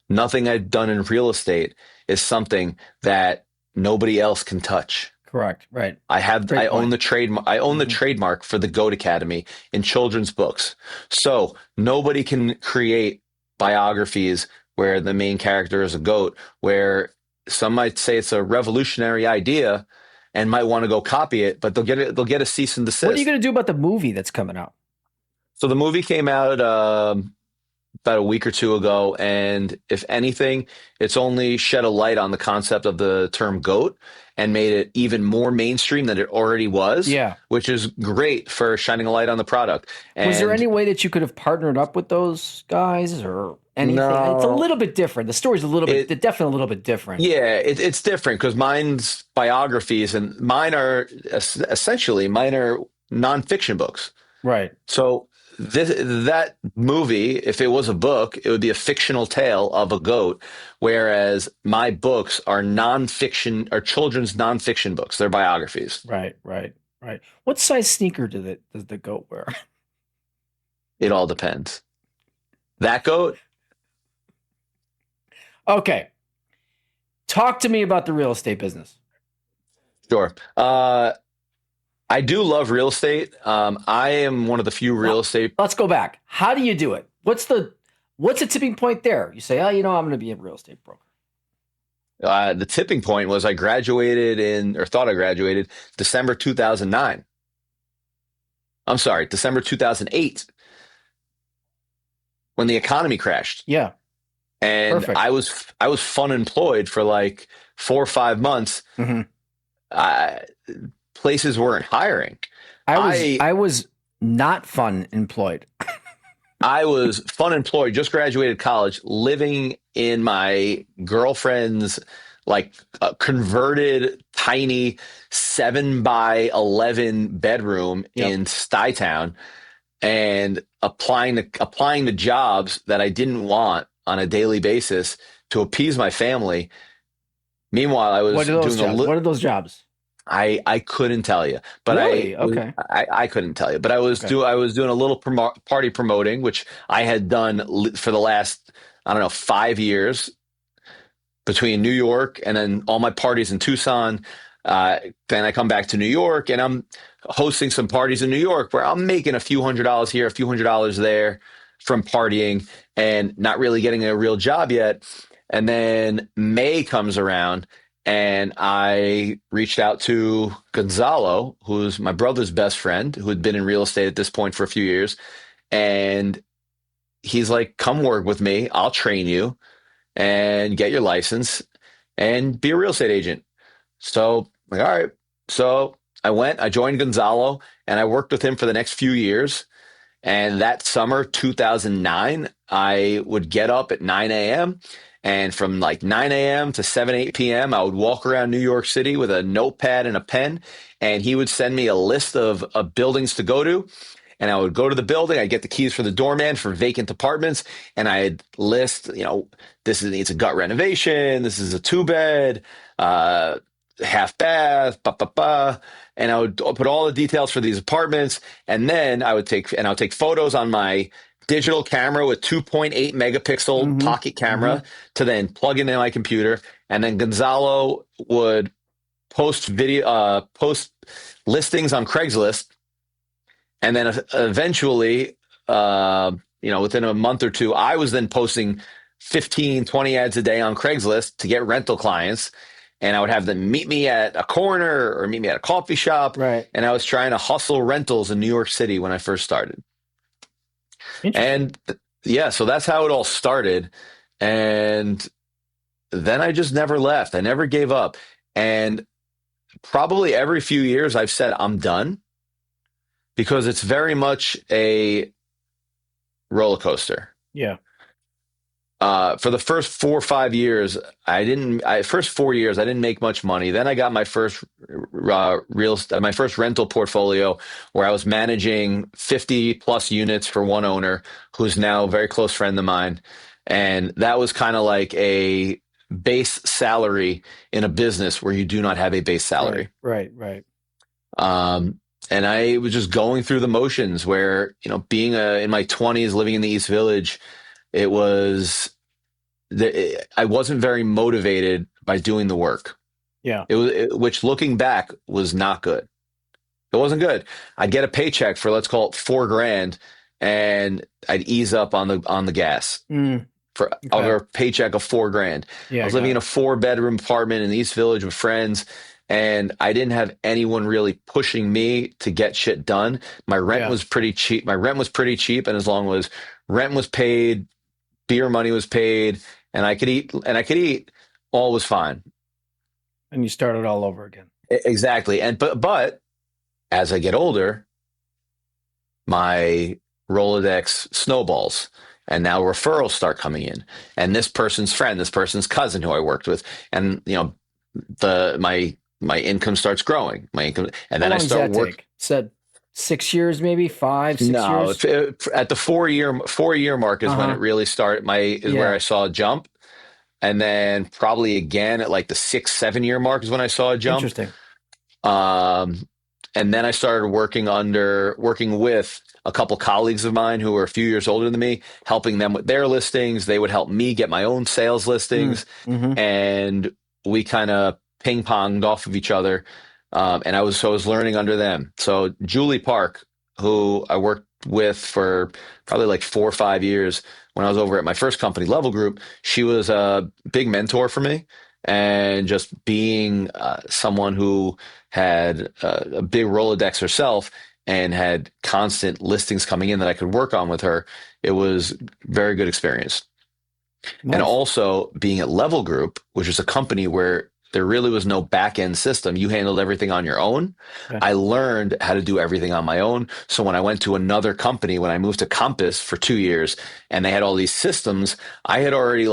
Nothing I've done in real estate is something that nobody else can touch. Correct. Right. I own the trademark. I own the trademark for the GOAT Academy in children's books. So nobody can create biographies where the main character is a goat, where some might say it's a revolutionary idea and might want to go copy it, but they'll get a cease and desist. What are you going to do about the movie that's coming out? So the movie came out about a week or 2 ago, and if anything, it's only shed a light on the concept of the term GOAT and made it even more mainstream than it already was. Yeah, which is great for shining a light on the product. And was there any way that you could have partnered up with those guys or anything? No. It's a little bit different. The story's definitely a little bit different. Yeah, it's different because mine's biographies and mine are nonfiction books. Right. So that movie, if it was a book, it would be a fictional tale of a goat, whereas my books are nonfiction, or children's nonfiction books. They're biographies. Right. What size sneaker does the goat wear? It all depends. That goat? Okay. Talk to me about the real estate business. Sure. I do love real estate. I am one of the few real estate. Let's go back. How do you do it? What's the tipping point there? You say, I'm going to be a real estate broker. The tipping point was I graduated thought I graduated December 2009. I'm sorry, December 2008, when the economy crashed. Yeah. And Perfect. I was fun employed for like 4 or 5 months. Places weren't hiring. I was not fun employed. I was fun employed, just graduated college, living in my girlfriend's converted tiny 7x11 bedroom in Stuytown, and applying to jobs that I didn't want on a daily basis to appease my family. Meanwhile, I was What are those jobs? I couldn't tell you, but really? Okay. I couldn't tell you, but I was doing a little party promoting, which I had done for the last, 5 years, between New York and then all my parties in Tucson. Then I come back to New York and I'm hosting some parties in New York where I'm making a few $100s here, a few $100s there. from partying and not really getting a real job yet. And then May comes around and I reached out to Gonzalo, who's my brother's best friend, who had been in real estate at this point for a few years. And he's like, come work with me. I'll train you and get your license and be a real estate agent. So, like, all right. So I joined Gonzalo and I worked with him for the next few years. And that summer, 2009, I would get up at 9 a.m. And from like 9 a.m. to 7, 8 p.m., I would walk around New York City with a notepad and a pen. And he would send me a list of buildings to go to. And I would go to the building. I'd get the keys for the doorman for vacant apartments. And I'd list, it's a gut renovation. This is a 2-bed, half bath, and I would put all the details for these apartments. And then I would take photos on my digital camera with 2.8 megapixel pocket camera to then plug into my computer. And then Gonzalo would post listings on Craigslist. And then eventually, within a month or two, I was then posting 15, 20 ads a day on Craigslist to get rental clients. And I would have them meet me at a corner or meet me at a coffee shop. Right. And I was trying to hustle rentals in New York City when I first started. And so that's how it all started. And then I just never left. I never gave up. And probably every few years I've said, I'm done, because it's very much a roller coaster. Yeah. For the first 4 or 5 years, first 4 years, I didn't make much money. Then I got my first my first rental portfolio where I was managing 50 plus units for one owner who's now a very close friend of mine. And that was kind of like a base salary in a business where you do not have a base salary. Right. And I was just going through the motions where, being in my 20s, living in the East Village, I wasn't very motivated by doing the work. Yeah. Which looking back was not good. It wasn't good. I'd get a paycheck for, let's call it $4,000, and I'd ease up on the gas over a paycheck of $4,000. Yeah, I was living in a 4-bedroom apartment in the East Village with friends, and I didn't have anyone really pushing me to get shit done. My rent was pretty cheap. And as long as rent was paid, beer money was paid, and I could eat, all was fine. And you started all over again. Exactly. But as I get older, my Rolodex snowballs, and now referrals start coming in, and this person's friend, this person's cousin who I worked with, and my income starts growing. And then I start working. Said 6 years, maybe 5, 6 years. At the 4-year mark is when it really started. Where I saw a jump, and then probably again at like the 6-7 year mark is when I saw a jump. Interesting. And then I started working with a couple colleagues of mine who were a few years older than me, helping them with their listings. They would help me get my own sales listings, and we kind of ping ponged off of each other. And I was learning under them. So Julie Park, who I worked with for probably like 4 or 5 years when I was over at my first company, Level Group, she was a big mentor for me. And just being someone who had a big Rolodex herself and had constant listings coming in that I could work on with her, it was a very good experience. Nice. And also being at Level Group, which is a company where there really was no back-end system. You handled everything on your own. Okay. I learned how to do everything on my own. So when I went to another company, when I moved to Compass for 2 years and they had all these systems, I had already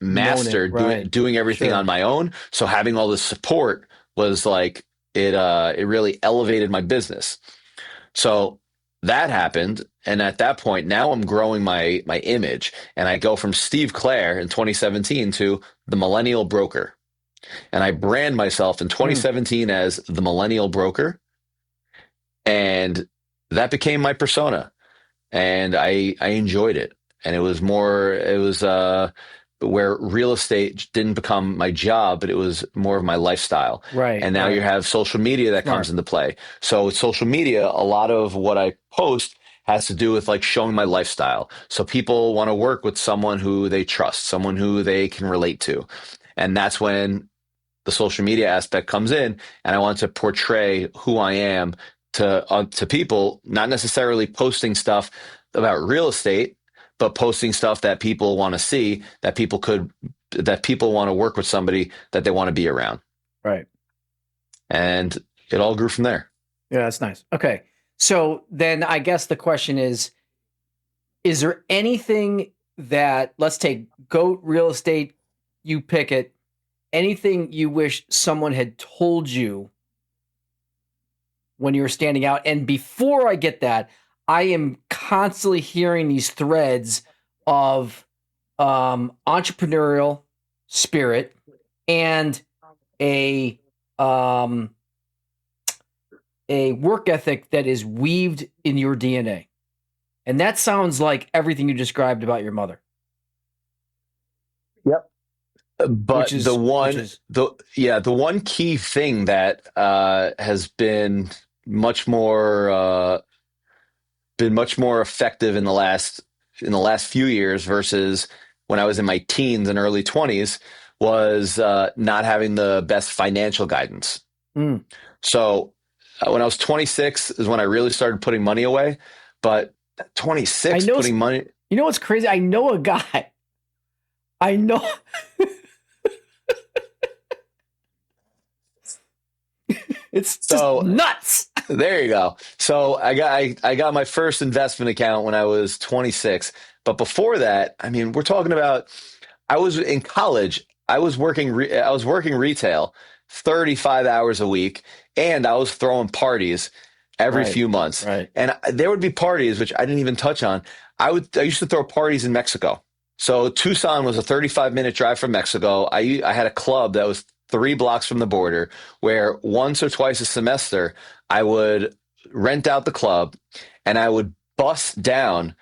mastered doing everything on my own. So having all this support was it really elevated my business. So that happened. And at that point, now I'm growing my image, and I go from Steve Clair in 2017 to the Millennial Broker. And I brand myself in 2017 as the Millennial Broker. And that became my persona. And I enjoyed it. And it was where real estate didn't become my job, but it was more of my lifestyle. Right. And now you have social media that comes into play. So with social media, a lot of what I post has to do with like showing my lifestyle. So people want to work with someone who they trust, someone who they can relate to. And that's when the social media aspect comes in, and I want to portray who I am to people, not necessarily posting stuff about real estate, but posting stuff that people want to see, that people want to work with somebody that they want to be around. Right. And it all grew from there. Yeah, that's nice. Okay. So then I guess the question is there anything that, let's take GOAT real estate, you pick it, anything you wish someone had told you when you were standing out? And before I get that, I am constantly hearing these threads of entrepreneurial spirit and a work ethic that is weaved in your DNA. And that sounds like everything you described about your mother. Yep. But the one key thing that has been much more effective in the last few years versus when I was in my teens and early 20s was not having the best financial guidance. Mm. So when I was 26 is when I really started putting money away. But 26 putting money. You know what's crazy? I know a guy. I know. It's just nuts. There you go. So I got my first investment account when I was 26. But before that, I mean, we're talking about, I was in college. I was working retail 35 hours a week, and I was throwing parties every few months. Right. And there would be parties, which I didn't even touch on. I used to throw parties in Mexico. So Tucson was a 35-minute drive from Mexico. I had a club that was 3 blocks from the border where once or twice a semester I would rent out the club and I would bus down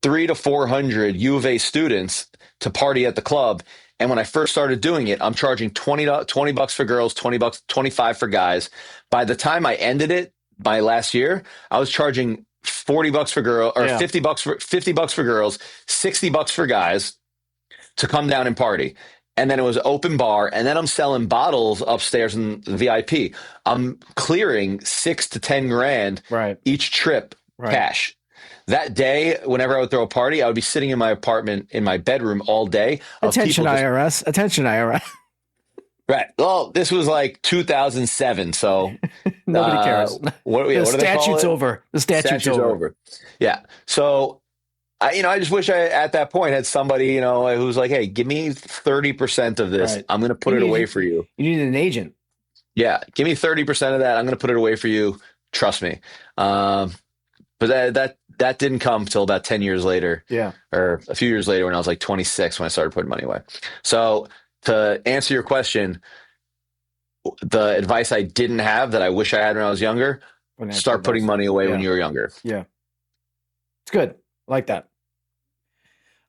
300 to 400 U of A students to party at the club. And when I first started doing it, I'm charging $20 for girls, $20, 25 for guys. By the time I ended it, my last year, I was charging $40 for girls, or $50 for girls, $60 for guys to come down and party. And then it was open bar, and then I'm selling bottles upstairs in the VIP. I'm clearing $6 to $10 grand each trip cash. That day, whenever I would throw a party, I would be sitting in my apartment in my bedroom all day. Attention IRS. Attention IRS. Right. Well, this was like 2007, so nobody cares. The statute's over. The statute's over. Yeah. So, I just wish I at that point had somebody, who's like, "Hey, give me 30% of this. I'm going to put it away for you." You need an agent. Yeah, give me 30% of that. I'm going to put it away for you. Trust me. But that didn't come until about 10 years later. Yeah. Or a few years later when I was like 26 when I started putting money away. So to answer your question, the advice I didn't have that I wish I had when I was younger, start putting money away when you were younger. Yeah. It's good. I like that.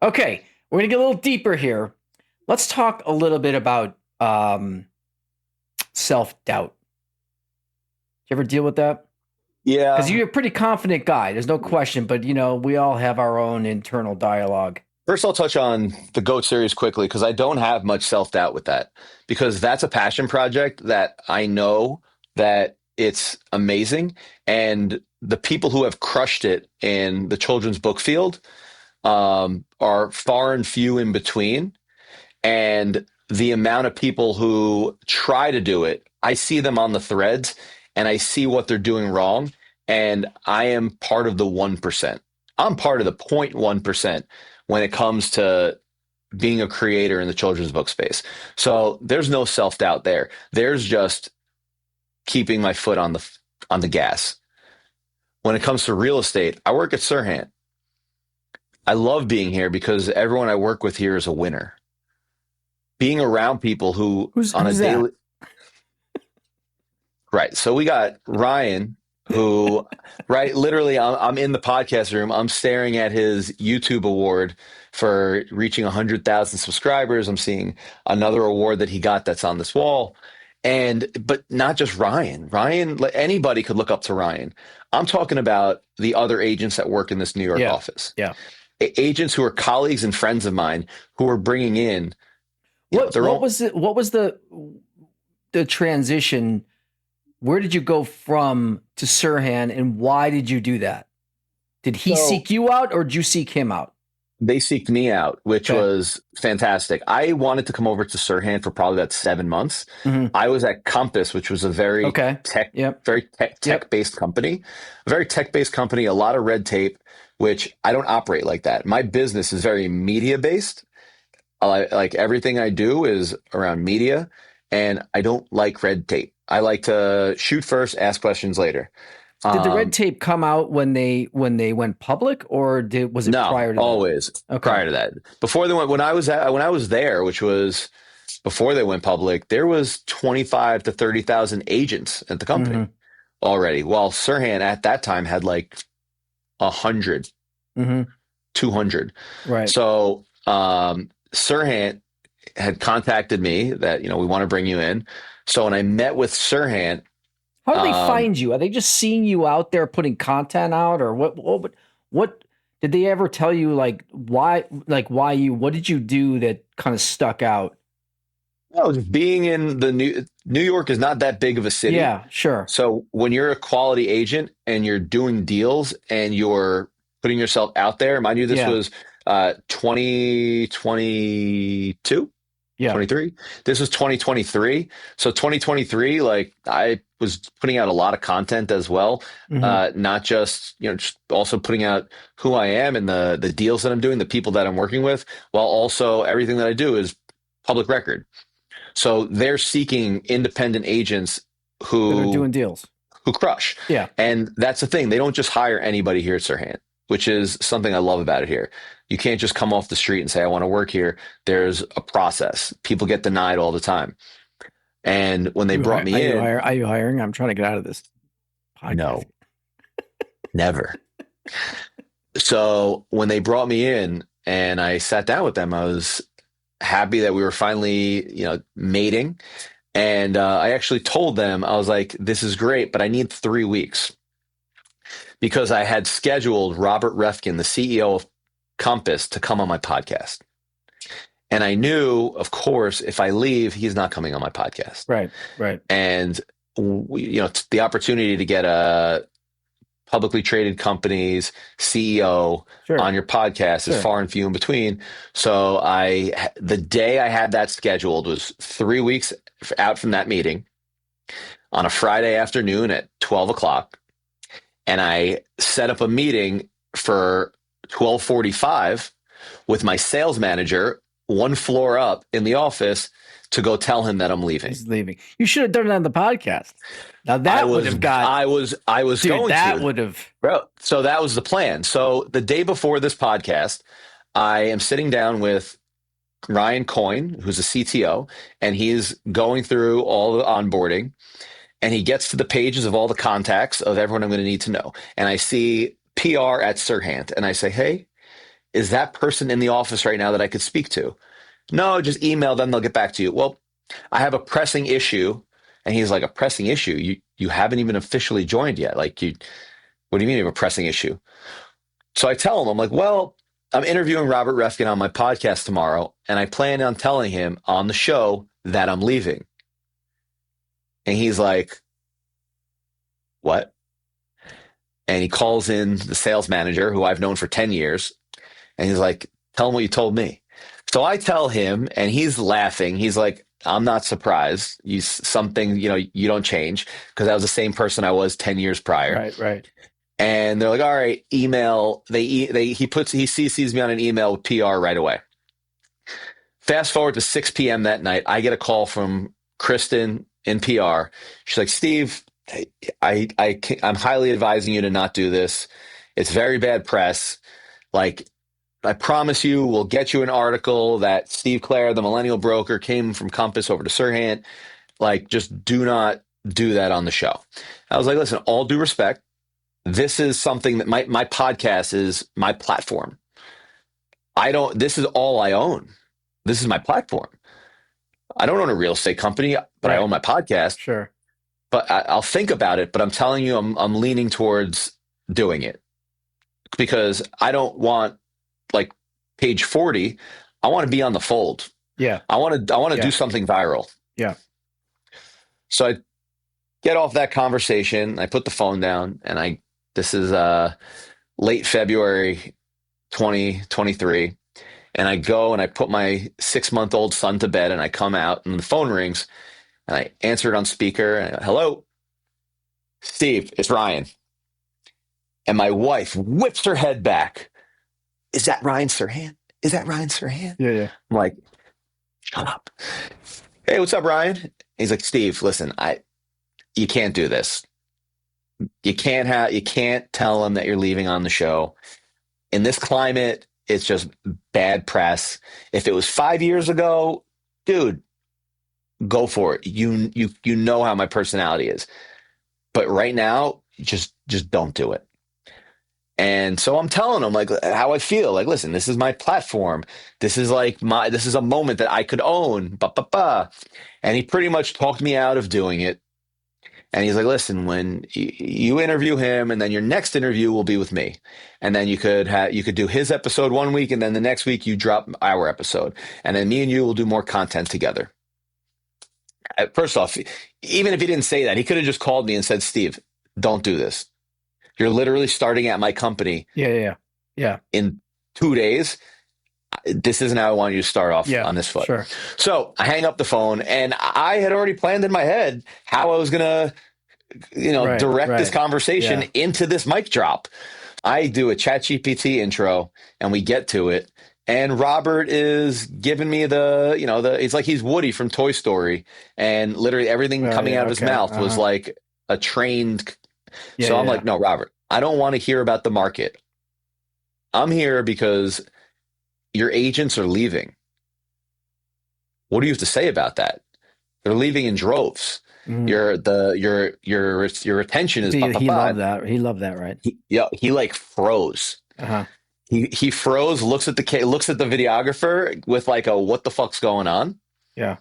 Okay. We're going to get a little deeper here. Let's talk a little bit about self-doubt. You ever deal with that? Yeah. Because you're a pretty confident guy. There's no question. But, we all have our own internal dialogue. First, I'll touch on the GOAT series quickly because I don't have much self-doubt with that, because that's a passion project that I know that it's amazing. And the people who have crushed it in the children's book field are far and few in between. And the amount of people who try to do it, I see them on the threads and I see what they're doing wrong. And I am part of the 1%. I'm part of the 0.1% when it comes to being a creator in the children's book space. So there's no self-doubt there. There's just keeping my foot on the gas. When it comes to real estate, I work at Sirhan. I love being here because everyone I work with here is a winner. Being around people who's on a daily. Right. So we got Ryan, who, literally, I'm in the podcast room. I'm staring at his YouTube award for reaching 100,000 subscribers. I'm seeing another award that he got that's on this wall. But not just Ryan. Ryan, anybody could look up to Ryan. I'm talking about the other agents that work in this New York Yeah. office. Yeah. Agents who are colleagues and friends of mine who are bringing in, What was it? What was the transition? Where did you go from to Sirhan, and why did you do that? Did he So seek you out, or did you seek him out? they seeked me out, which Okay. was fantastic. I wanted to come over to Sirhan for probably about 7 months. Mm-hmm. I was at Compass, which was a very Okay. Yep. Yep. tech-based company, a very tech-based company, a lot of red tape, which I don't operate like that. My business is very media-based. Like everything I do is around media, and I don't like red tape. I like to shoot first, ask questions later. Did the red Um, tape come out when they went public, or was it no, prior to that? always Okay. prior to that. Before they went, when I was there, which was before they went public, there was 25 to 30,000 agents at the company Mm-hmm. already. While Sirhan at that time had like 100, Mm-hmm. 200. Right. So Sirhan had contacted me that, we want to bring you in. So when I met with Sirhan, How do they find you? Are they just seeing you out there putting content out, or what did they ever tell you, why you, what did you do that kind of stuck out? well, just being in the New York is not that big of a city. Yeah, sure. So when you're a quality agent and you're doing deals and you're putting yourself out there, mind you, this Yeah. was 2022. Yeah. 23. This was 2023. So 2023, like I was putting out a lot of content as well. Mm-hmm. Not just, just also putting out who I am and the deals that I'm doing, the people that I'm working with, while also everything that I do is public record. So they're seeking independent agents That are doing deals. who crush. Yeah. And that's the thing. They don't just hire anybody here at Sirhan, which is something I love about it here. You can't just come off the street and say, I want to work here. There's a process. People get denied all the time. And when they brought me in, are you hiring? I'm trying to get out of this podcast. No, never. So when they brought me in and I sat down with them, I was happy that we were finally, mating. And I actually told them, I was like, this is great, but I need 3 weeks because I had scheduled Robert Refkin, the CEO of Compass, to come on my podcast. And I knew, of course, if I leave, he's not coming on my podcast. Right. And the opportunity to get a publicly traded company's CEO on your podcast is far and few in between. So the day I had that scheduled was 3 weeks out from that meeting on a Friday afternoon at 12 o'clock. And I set up a meeting for 12:45 with my sales manager, one floor up in the office, to go tell him that I'm leaving. He's leaving. You should have done it on the podcast. Now that would have got. I was going to. That would have. Bro, so that was the plan. So the day before this podcast, I am sitting down with Ryan Coyne, who's a CTO, and he's going through all the onboarding. And he gets to the pages of all the contacts of everyone I'm going to need to know. And I see PR at Sirhan, and I say, hey, is that person in the office right now that I could speak to? No, just email them. They'll get back to you. Well, I have a pressing issue. And he's like, a pressing issue? You haven't even officially joined yet. What do you mean you have a pressing issue? So I tell him, I'm like, well, I'm interviewing Robert Refkin on my podcast tomorrow, and I plan on telling him on the show that I'm leaving. And he's like, what? And he calls in the sales manager, who I've known for 10 years. And he's like, tell him what you told me. So I tell him, and he's laughing. He's like, I'm not surprised. You don't change, because that was the same person I was 10 years prior. Right. And they're like, all right, email. He CCs me on an email with PR right away. Fast forward to 6 p.m. that night, I get a call from Kristen in PR. She's like, Steve, I'm highly advising you to not do this. It's very bad press. I promise you, we'll get you an article that Steve Clair, the millennial broker, came from Compass over to Sirhan. Just do not do that on the show. I was like, listen, all due respect, this is something that my podcast is my platform. This is all I own. This is my platform. I don't own a real estate company, but I Right. own my podcast. Sure. But I'll think about it. But I'm telling you, I'm leaning towards doing it because I don't want like page 40. I want to be on the fold. Yeah. I want to Yeah. do something viral. Yeah. So I get off that conversation. I put the phone down, and this is late February 2023, and I go and I put my 6-month-old son to bed, and I come out, and the phone rings, and I answer it on speaker. And I go, hello, Steve, it's Ryan. And my wife whips her head back. Is that Ryan Serhant? Is that Ryan Serhant? Yeah. Yeah. I'm like, shut up. Hey, what's up, Ryan? He's like, Steve, listen, you can't do this. You can't tell him that you're leaving on the show. In this climate, it's just bad press. If it was 5 years ago, dude, go for it. You know how my personality is. But right now, just don't do it. And so I'm telling him like how I feel. Like, listen, this is my platform. This is a moment that I could own. And he pretty much talked me out of doing it. And he's like, listen, when you interview him, and then your next interview will be with me, and then you could do his episode 1 week, and then the next week you drop our episode, and then me and you will do more content together. First off, even if he didn't say that, he could have just called me and said, Steve, don't do this. You're literally starting at my company. Yeah. In 2 days. This isn't how I want you to start off on this foot. Sure. So I hang up the phone, and I had already planned in my head how I was going to, direct this conversation into this mic drop. I do a ChatGPT intro, and we get to it. And Robert is giving me it's like he's Woody from Toy Story, and literally everything coming out of his mouth was like a trained. So I'm like, no, Robert, I don't want to hear about the market. I'm here because your agents are leaving. What do you have to say about that? They're leaving in droves. Mm. Your retention is. He loved that. He loved that, right? He like froze. Uh-huh. He froze. Looks at the videographer with like a what the fuck's going on? Yeah.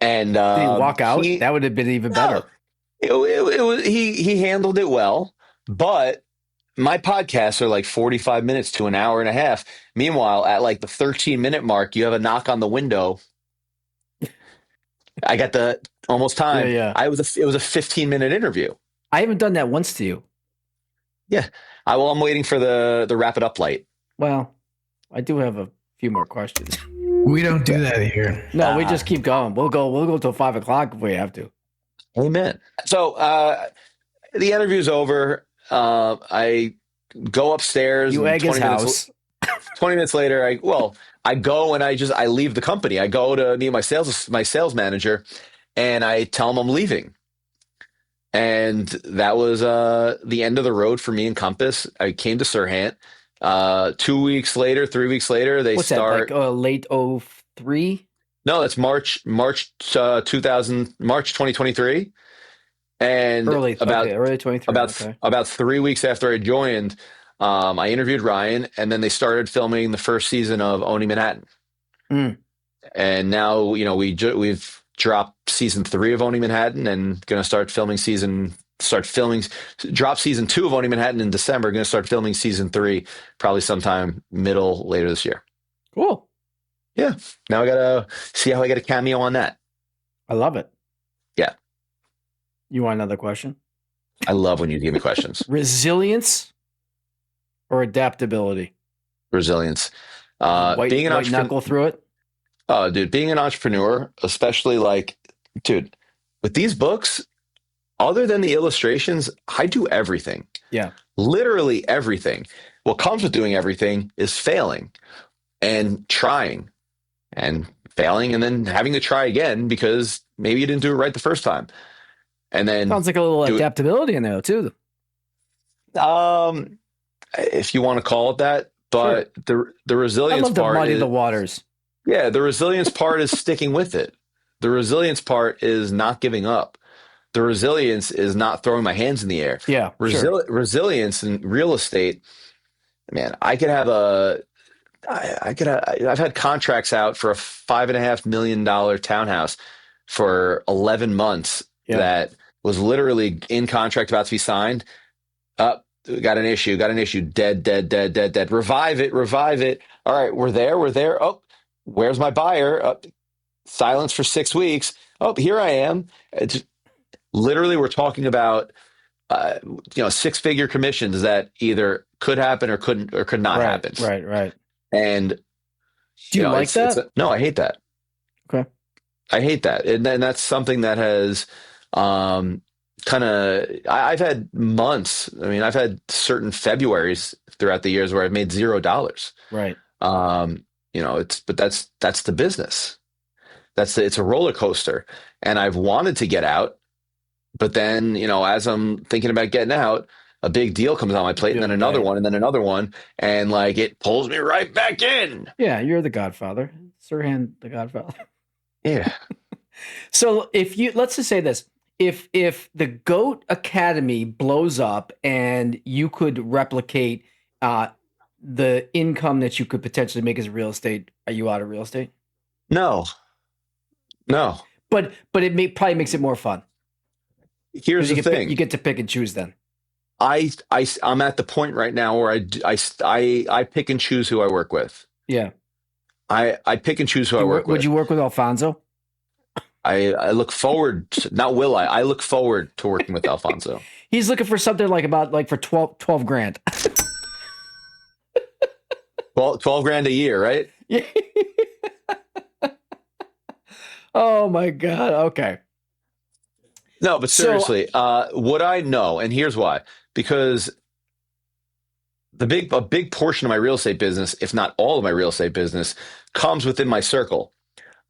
And did he walk out? That would have been even better. It was he handled it well, but my podcasts are like 45 minutes to an hour and a half. Meanwhile, at like the 13-minute mark, you have a knock on the window. I got the almost time. Yeah. It was a 15-minute interview. I haven't done that once to you. Yeah. I'm waiting for the wrap it up light. Well, I do have a few more questions. We don't do that here. No, we just keep going. We'll go till 5 o'clock if we have to. Amen. So the interview's over. I go upstairs. You egg his house. 20 minutes later, I go and I leave the company. I go to meet my sales manager, and I tell him I'm leaving. And that was the end of the road for me and Compass. I came to Serhant. 3 weeks later, they What's start. That, like late 03? No, that's March 2023. And early 23. About 3 weeks after I joined, I interviewed Ryan, and then they started filming the first season of Owning Manhattan. Mm. And now, we've dropped season 3 of Owning Manhattan, and going to drop season 2 of Owning Manhattan in December. Going to start filming season 3 probably sometime later this year. Cool. Yeah. Now I got to see how I get a cameo on that. I love it. Yeah. You want another question? I love when you give me questions. Resilience or adaptability? Resilience. Being an entrepreneur, knuckle through it. Oh, dude, being an entrepreneur, especially with these books, other than the illustrations, I do everything. Yeah. Literally everything. What comes with doing everything is failing and trying and failing, and then having to try again because maybe you didn't do it right the first time. And then sounds like a little adaptability in there too. If you want to call it that, but sure. the resilience I love part to muddy the waters. Yeah, the resilience part is sticking with it. The resilience part is not giving up. The resilience is not throwing my hands in the air. Yeah, resilience in real estate, man. I could have I've had contracts out for a $5.5 million townhouse for 11 months Yeah. that was literally in contract, about to be signed. Up, got an issue, dead, dead, dead, dead, dead. Revive it, revive it. All right, we're there, we're there. Oh, where's my buyer? Oh, silence for 6 weeks. Oh, here I am. It's literally, we're talking about six-figure commissions that either could happen or could not Right. happen. Right. And Do you like that? no, I hate that. Okay. I hate that. And then that's something that has kind of, I've had months. I mean, I've had certain Februaries throughout the years where I've made $0. Right. But that's the business. It's a roller coaster. And I've wanted to get out, but then, as I'm thinking about getting out, a big deal comes on my plate, and then another one, and then another one, and like it pulls me right back in. Yeah, you're the Godfather. Sirhan, the Godfather. Yeah. So let's just say this. If the Goat Academy blows up and you could replicate the income that you could potentially make as real estate, are you out of real estate? No. But probably makes it more fun. Here's the thing. You get to pick and choose then. I'm at the point right now where I pick and choose who I work with. Yeah. I pick and choose who I work with. Would you work with Alfonso? I look forward to, not will I look forward to working with Alfonso. He's looking for something for 12 grand. Well, 12 grand a year, right? Yeah. Oh my God. Okay. No, but seriously, would I? No. And here's why. Because a big portion of my real estate business, if not all of my real estate business, comes within my circle.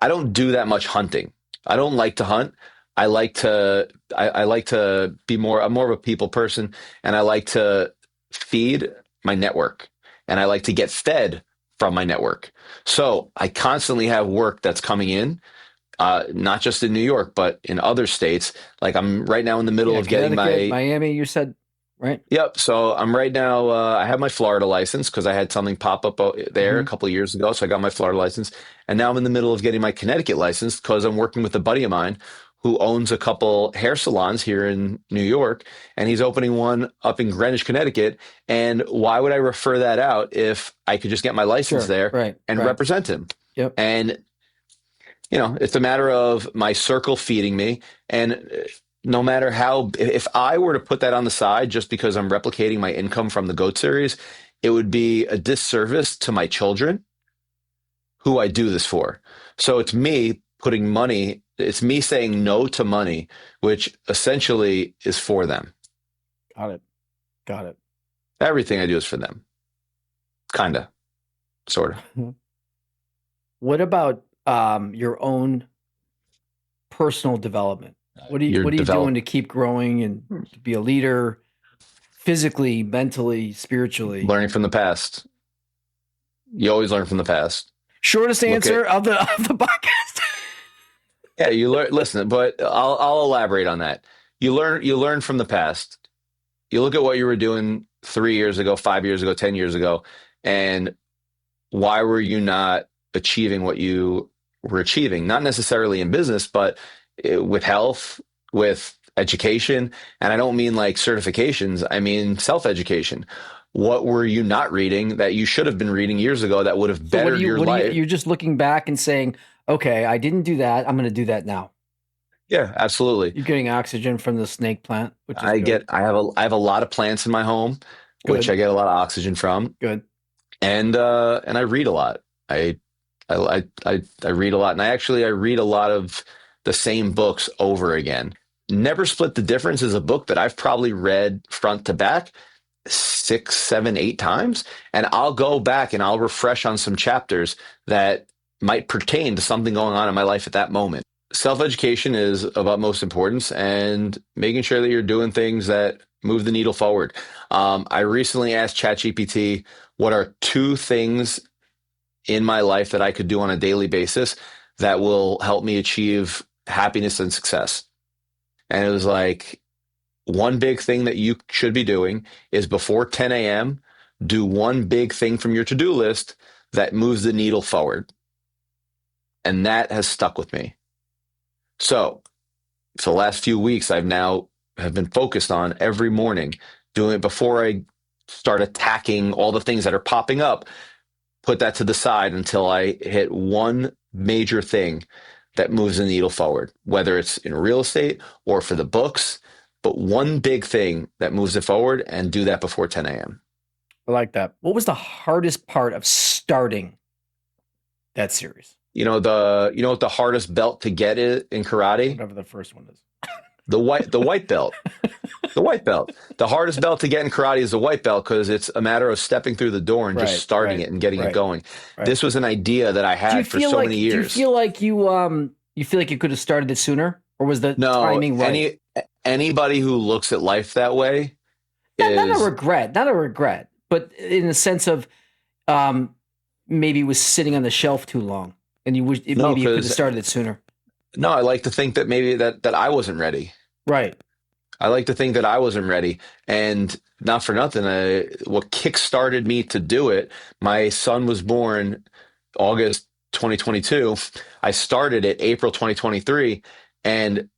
I don't do that much hunting. I don't like to hunt. I like to be I'm more of a people person, and I like to feed my network, and I like to get fed from my network. So I constantly have work that's coming in, not just in New York, but in other states. Like I'm right now in the middle of getting Miami, you said, right? Yep. So I'm right now, I have my Florida license because I had something pop up there a couple of years ago. So I got my Florida license. And now I'm in the middle of getting my Connecticut license because I'm working with a buddy of mine who owns a couple hair salons here in New York. And he's opening one up in Greenwich, Connecticut. And why would I refer that out if I could just get my license there and represent him? Yep. And, it's a matter of my circle feeding me. And no matter if I were to put that on the side just because I'm replicating my income from the GOAT series, it would be a disservice to my children who I do this for. So it's me putting money, it's me saying no to money, which essentially is for them. Got it. Everything I do is for them. Kinda. Sort of. What about your own personal development? What are you doing to keep growing and to be a leader physically, mentally, spiritually? Learning from the past. You always learn from the past. Shortest answer of the podcast. Yeah, you learn. Listen, but I'll elaborate on that. You learn from the past. You look at what you were doing 3 years ago, 5 years ago, 10 years ago, and why were you not achieving what you were achieving? Not necessarily in business, but with health, with education. And I don't mean like certifications. I mean self-education. What were you not reading that you should have been reading years ago that would have bettered your life? You're just looking back and saying, okay, I didn't do that. I'm going to do that now. Yeah, absolutely. You're getting oxygen from the snake plant, which is I have a lot of plants in my home, which I get a lot of oxygen from. Good. And I read a lot. I read a lot, and I read a lot of the same books over again. Never Split the Difference is a book that I've probably read front to back 6, 7, 8 times, and I'll go back and I'll refresh on some chapters that might pertain to something going on in my life at that moment. Self-education is of utmost importance, and making sure that you're doing things that move the needle forward. I recently asked ChatGPT, what are 2 things in my life that I could do on a daily basis that will help me achieve happiness and success? And it was like, one big thing that you should be doing is before 10 a.m., do one big thing from your to-do list that moves the needle forward. And that has stuck with me. So for the last few weeks, have been focused on every morning doing it before I start attacking all the things that are popping up. Put that to the side until I hit one major thing that moves the needle forward, whether it's in real estate or for the books, but one big thing that moves it forward, and do that before 10 a.m. I like that. What was the hardest part of starting that series? You know what the hardest belt to get is in karate? Whatever the first one is. The white belt. The white belt. The hardest belt to get in karate is the white belt, because it's a matter of stepping through the door and just starting it and getting it going. Right. This was an idea that I had for so many years. Do you feel like you could have started it sooner, or was the timing right? Anybody who looks at life that way not a regret, but in the sense of maybe it was sitting on the shelf too long, and you could have started it sooner. No, I like to think that maybe that I wasn't ready. Right. I like to think that I wasn't ready, and not for nothing. What kickstarted me to do it, my son was born August 2022. I started it April 2023, and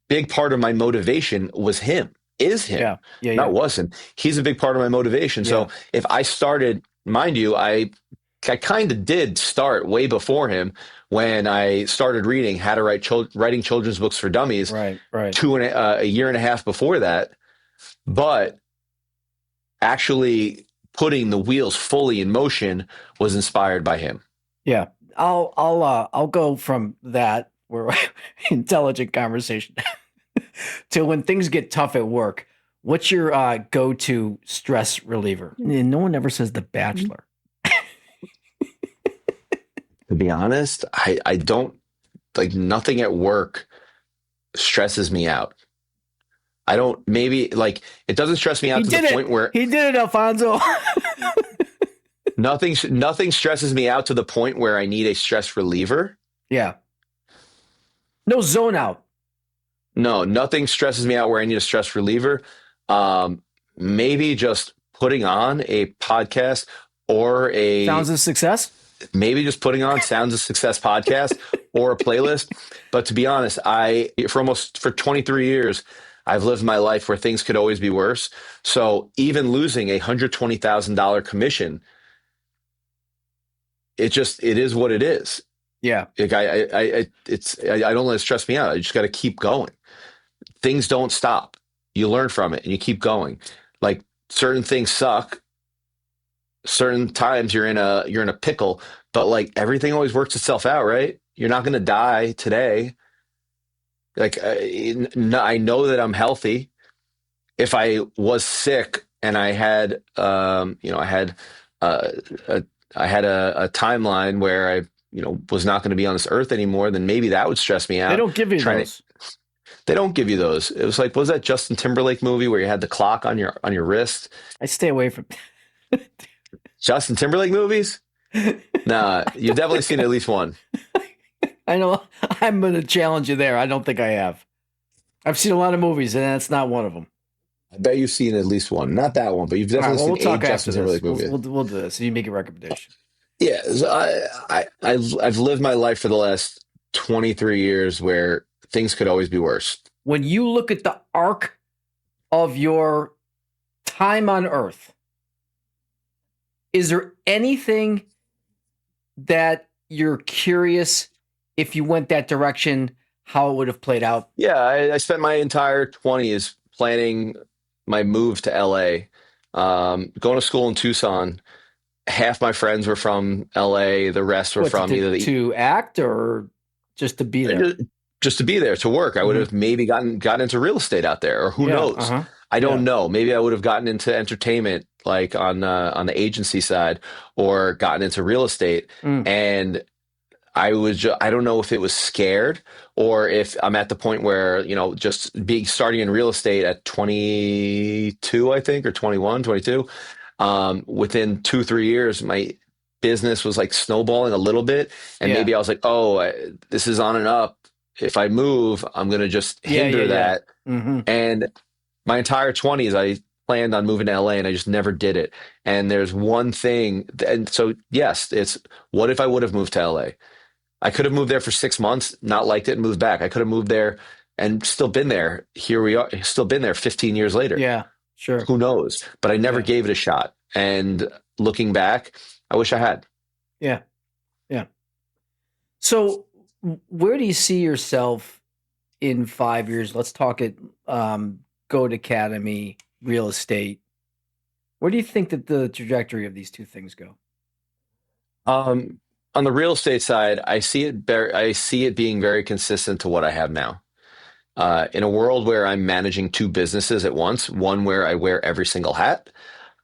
big part of my motivation was him. Is him. Yeah. Not wasn't. He's a big part of my motivation. Yeah. So if I started, mind you, I kind of did start way before him when I started reading How to Writing Children's Books for Dummies. Right. A year and a half before that, but actually putting the wheels fully in motion was inspired by him. Yeah, I'll go from that where intelligent conversation to when things get tough at work. What's your go-to stress reliever? And no one ever says The Bachelor. To be honest, I don't like, nothing at work stresses me out. I don't, maybe like, it doesn't stress me out to the point where he did it, Alfonso. Nothing stresses me out to the point where I need a stress reliever. Yeah. No zone out. No, nothing stresses me out where I need a stress reliever. Maybe just putting on a podcast or a Sounds of Success. Maybe just putting on Sounds of Success podcast or a playlist. But to be honest, for 23 years, I've lived my life where things could always be worse. So even losing a $120,000 commission, it is what it is. Yeah. Like I don't let it stress me out. I just got to keep going. Things don't stop. You learn from it and you keep going. Like, certain things suck. Certain times you're in a pickle, but like, everything always works itself out, right? You're not going to die today. Like, I know that I'm healthy. If I was sick and I had, I had a timeline where I, was not going to be on this earth anymore, then maybe that would stress me out. They don't give you those. They don't give you those. It was like, what was that Justin Timberlake movie where you had the clock on your wrist? I stay away from Justin Timberlake movies. Nah, you've definitely seen at least one. I know. I'm going to challenge you there. I don't think I have. I've seen a lot of movies, and that's not one of them. I bet you've seen at least one. Not that one, but you've definitely seen a Justin Timberlake movie. We'll do this. So you make a recommendation. Yeah, so I've lived my life for the last 23 years where things could always be worse. When you look at the arc of your time on Earth, is there anything that you're curious, if you went that direction, how it would have played out? Yeah, I spent my entire 20s planning my move to LA, going to school in Tucson. Half my friends were from LA. The rest were to act or just to be there. Just to be there, to work. I would have maybe gotten into real estate out there, or who knows? Uh-huh. I don't know. Maybe I would have gotten into entertainment, like on the agency side, or gotten into real estate. And I don't know if it was scared, or if I'm at the point where, just starting in real estate at 22, I think, or 21, 22. Within 2-3 years, my business was like snowballing a little bit. And maybe I was like, this is on and up. If I move, I'm going to just hinder that. Mm-hmm. And my entire 20s, planned on moving to LA and I just never did it. And there's one thing, and so yes, it's what if I would have moved to LA? I could have moved there for 6 months, not liked it, and moved back. I could have moved there and still been there. Here we are, still been there 15 years later. Yeah, sure. Who knows? But I never Yeah. gave it a shot. And looking back, I wish I had. Yeah. Yeah. So where do you see yourself in 5 years? Let's talk it, Goat Academy, real estate. Where do you think that the trajectory of these two things go? On the real estate side, I see it being very consistent to what I have now. In a world where I'm managing two businesses at once, one where I wear every single hat,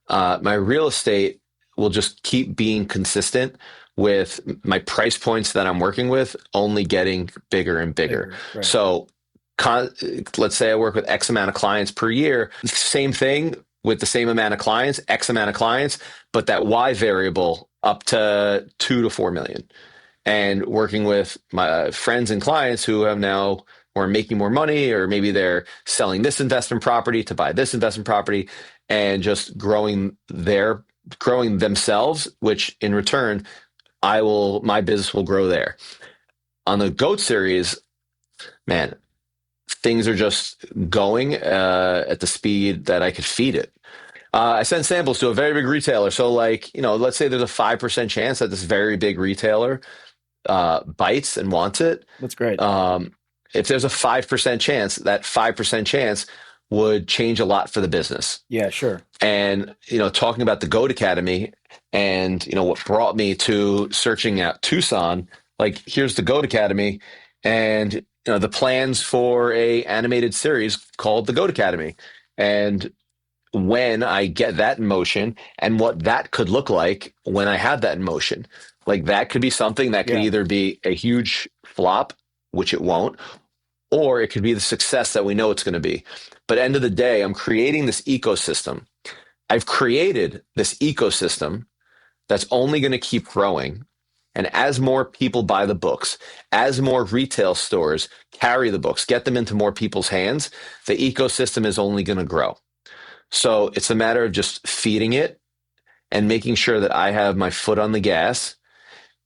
my real estate will just keep being consistent with my price points that I'm working with only getting bigger and bigger. Right. So let's say I work with X amount of clients per year, same thing with the same amount of clients, X amount of clients, but that Y variable up to 2 to 4 million. And working with my friends and clients who have now or making more money, or maybe they're selling this investment property to buy this investment property, and just growing themselves, which in return, my business will grow there. On the GOAT series, man, things are just going at the speed that I could feed it. I send samples to a very big retailer. So let's say there's a 5% chance that this very big retailer bites and wants it. That's great. If there's a 5% chance, that 5% chance would change a lot for the business. Yeah, sure. And, talking about the GOAT Academy and, what brought me to searching out Tucson, here's the GOAT Academy and, the plans for a animated series called the GOAT Academy. And when I get that in motion and what that could look like when I have that in motion, that could be something that could either be a huge flop, which it won't, or it could be the success that we know it's going to be. But end of the day, I'm creating this ecosystem. I've created this ecosystem that's only going to keep growing. And as more people buy the books, as more retail stores carry the books, get them into more people's hands, the ecosystem is only going to grow. So it's a matter of just feeding it and making sure that I have my foot on the gas.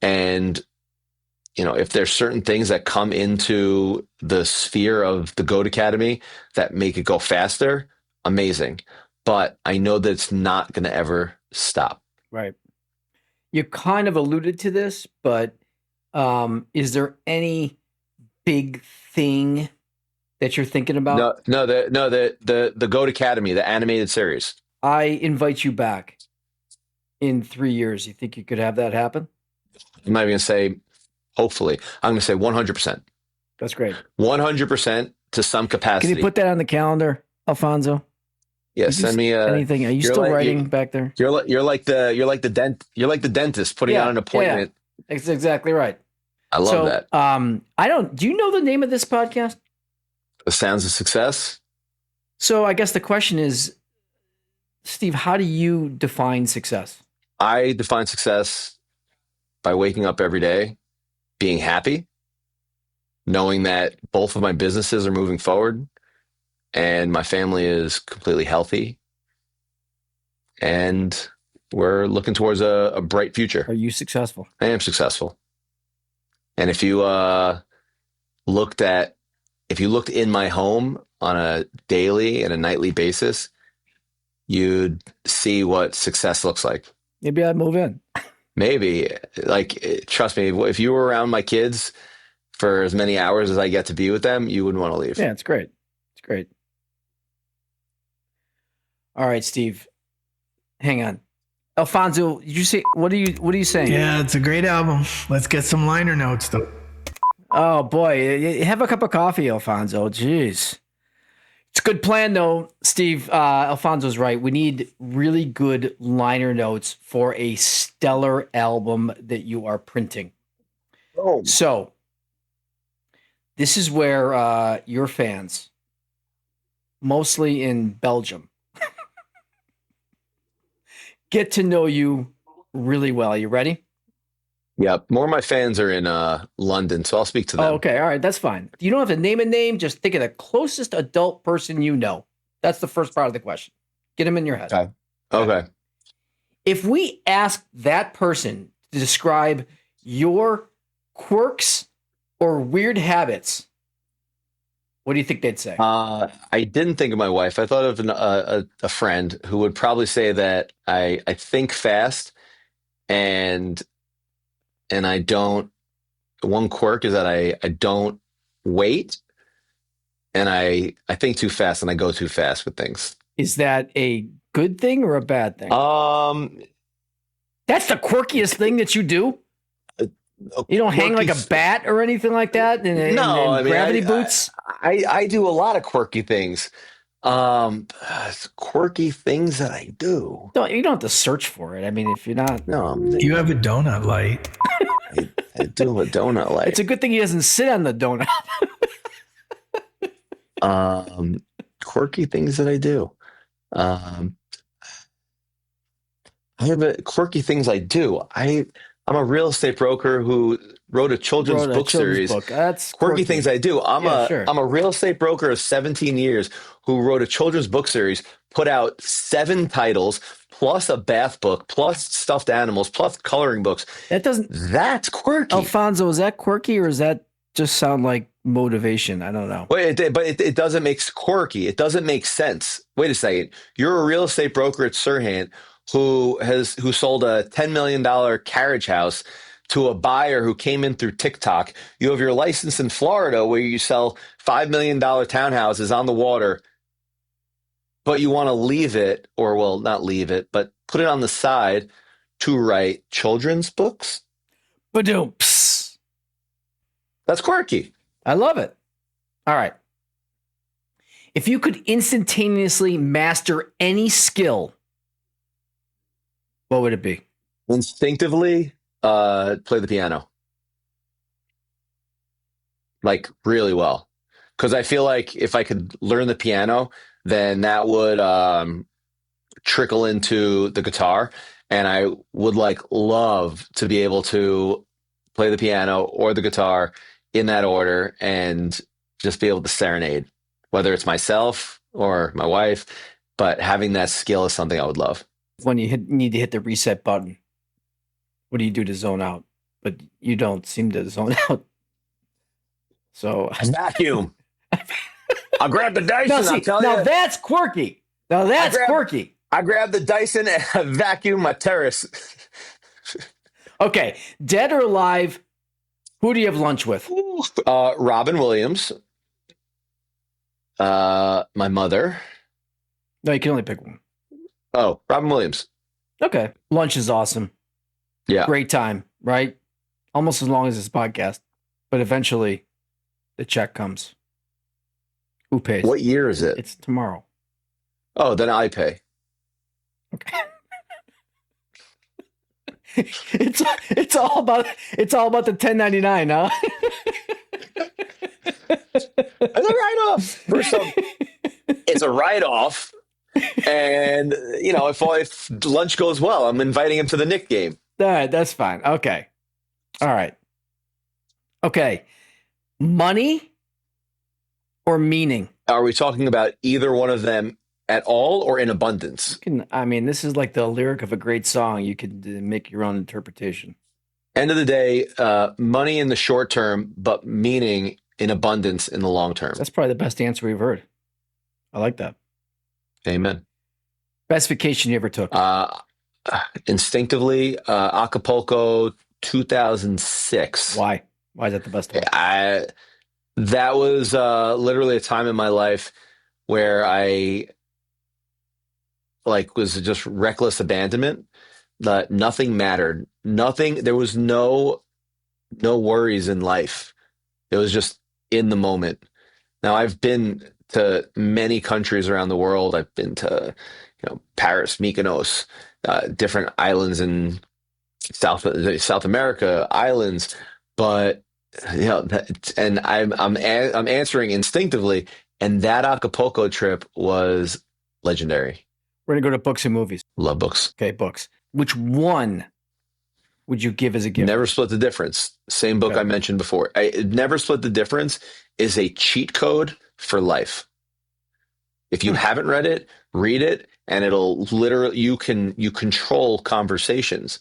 And, if there's certain things that come into the sphere of the GOAT Academy that make it go faster, amazing. But I know that it's not going to ever stop. Right. You kind of alluded to this, but is there any big thing that you're thinking about? No, the GOAT Academy, the animated series. I invite you back in 3 years. You think you could have that happen? I'm not even going to say hopefully. I'm going to say 100%. That's great. 100% to some capacity. Can you put that on the calendar, Alfonso? Yeah, send me anything. Are you still writing back there? You're like the dentist putting out an appointment. Yeah. That's exactly right. I love that. Do you know the name of this podcast? The Sounds of Success. So I guess the question is, Steve, how do you define success? I define success by waking up every day, being happy, knowing that both of my businesses are moving forward and my family is completely healthy, and we're looking towards a bright future. Are you successful? I am successful. And if you looked in my home on a daily and a nightly basis, you'd see what success looks like. Maybe I'd move in. Maybe. Trust me, if you were around my kids for as many hours as I get to be with them, you wouldn't want to leave. Yeah, it's great. It's great. All right, Steve. Hang on. Alfonso, did you say what are you saying? Yeah, it's a great album. Let's get some liner notes though. Oh boy, have a cup of coffee, Alfonso. Jeez. It's a good plan though, Steve. Alfonso's right. We need really good liner notes for a stellar album that you are printing. Oh. So this is where your fans, mostly in Belgium, get to know you really well. You ready? Yeah, more of my fans are in London, so I'll speak to them. Oh, okay, all right, that's fine. You don't have to name a name. Just think of the closest adult person you know. That's the first part of the question. Get them in your head. Okay. If we ask that person to describe your quirks or weird habits, what do you think they'd say? I didn't think of my wife. I thought of a friend who would probably say that I think fast and I don't. One quirk is that I don't wait, and I think too fast and I go too fast with things. Is that a good thing or a bad thing? That's the quirkiest thing that you do? You don't hang like a bat or anything like that in gravity boots? I do a lot of quirky things. Quirky things that I do. You don't have to search for it. I mean, if you're not... No. You have a donut light. I do a donut light. It's a good thing he doesn't sit on the donut. Quirky things that I do. Quirky things I do. I'm a real estate broker who wrote a children's book series. That's quirky things I do. I'm a real estate broker of 17 years who wrote a children's book series, put out 7 titles, plus a bath book, plus stuffed animals, plus coloring books. That's quirky. Alfonso, is that quirky or does that just sound like motivation? I don't know. But it doesn't make quirky. It doesn't make sense. Wait a second. You're a real estate broker at Sirhan who sold a $10 million carriage house to a buyer who came in through TikTok. You have your license in Florida where you sell $5 million townhouses on the water, but you want to leave it, or well, not leave it, but put it on the side to write children's books. Ba-doom-ps. That's quirky. I love it. All right. If you could instantaneously master any skill, what would it be? Instinctively, play the piano. Like really well. Because I feel like if I could learn the piano, then that would trickle into the guitar. And I would love to be able to play the piano or the guitar in that order and just be able to serenade, whether it's myself or my wife. But having that skill is something I would love. When you need to hit the reset button, what do you do to zone out? But you don't seem to zone out. So vacuum. I'll grab the Dyson. Now that's quirky. Now that's quirky. I grab the Dyson and I vacuum my terrace. Okay, dead or alive, who do you have lunch with? Robin Williams. My mother. No, you can only pick one. Oh, Robin Williams. Okay. Lunch is awesome. Yeah. Great time, right? Almost as long as this podcast. But eventually, the check comes. Who pays? What year is it? It's tomorrow. Oh, then I pay. Okay. it's all about the 1099, huh? It's a write-off. It's a write-off. And, if lunch goes well, I'm inviting him to the Knicks game. All right, that's fine. Okay. All right. Okay. Money or meaning? Are we talking about either one of them at all or in abundance? This is like the lyric of a great song. You can make your own interpretation. End of the day, money in the short term, but meaning in abundance in the long term. That's probably the best answer we've heard. I like that. Amen. Best vacation you ever took? Instinctively, Acapulco 2006. Why? Why is that the best one? That was literally a time in my life where I was just reckless abandonment. Nothing mattered. There was no worries in life. It was just in the moment. Now I've been to many countries around the world. I've been to, Paris, Mykonos, different islands in South America, islands. But and I'm answering instinctively. And that Acapulco trip was legendary. We're gonna go to books and movies. Love books. Okay, books. Which one would you give as a gift? Never Split the Difference. Same book I mentioned before. Never Split the Difference is a cheat code for life. If you haven't read it, read it. and it'll literally you control conversations.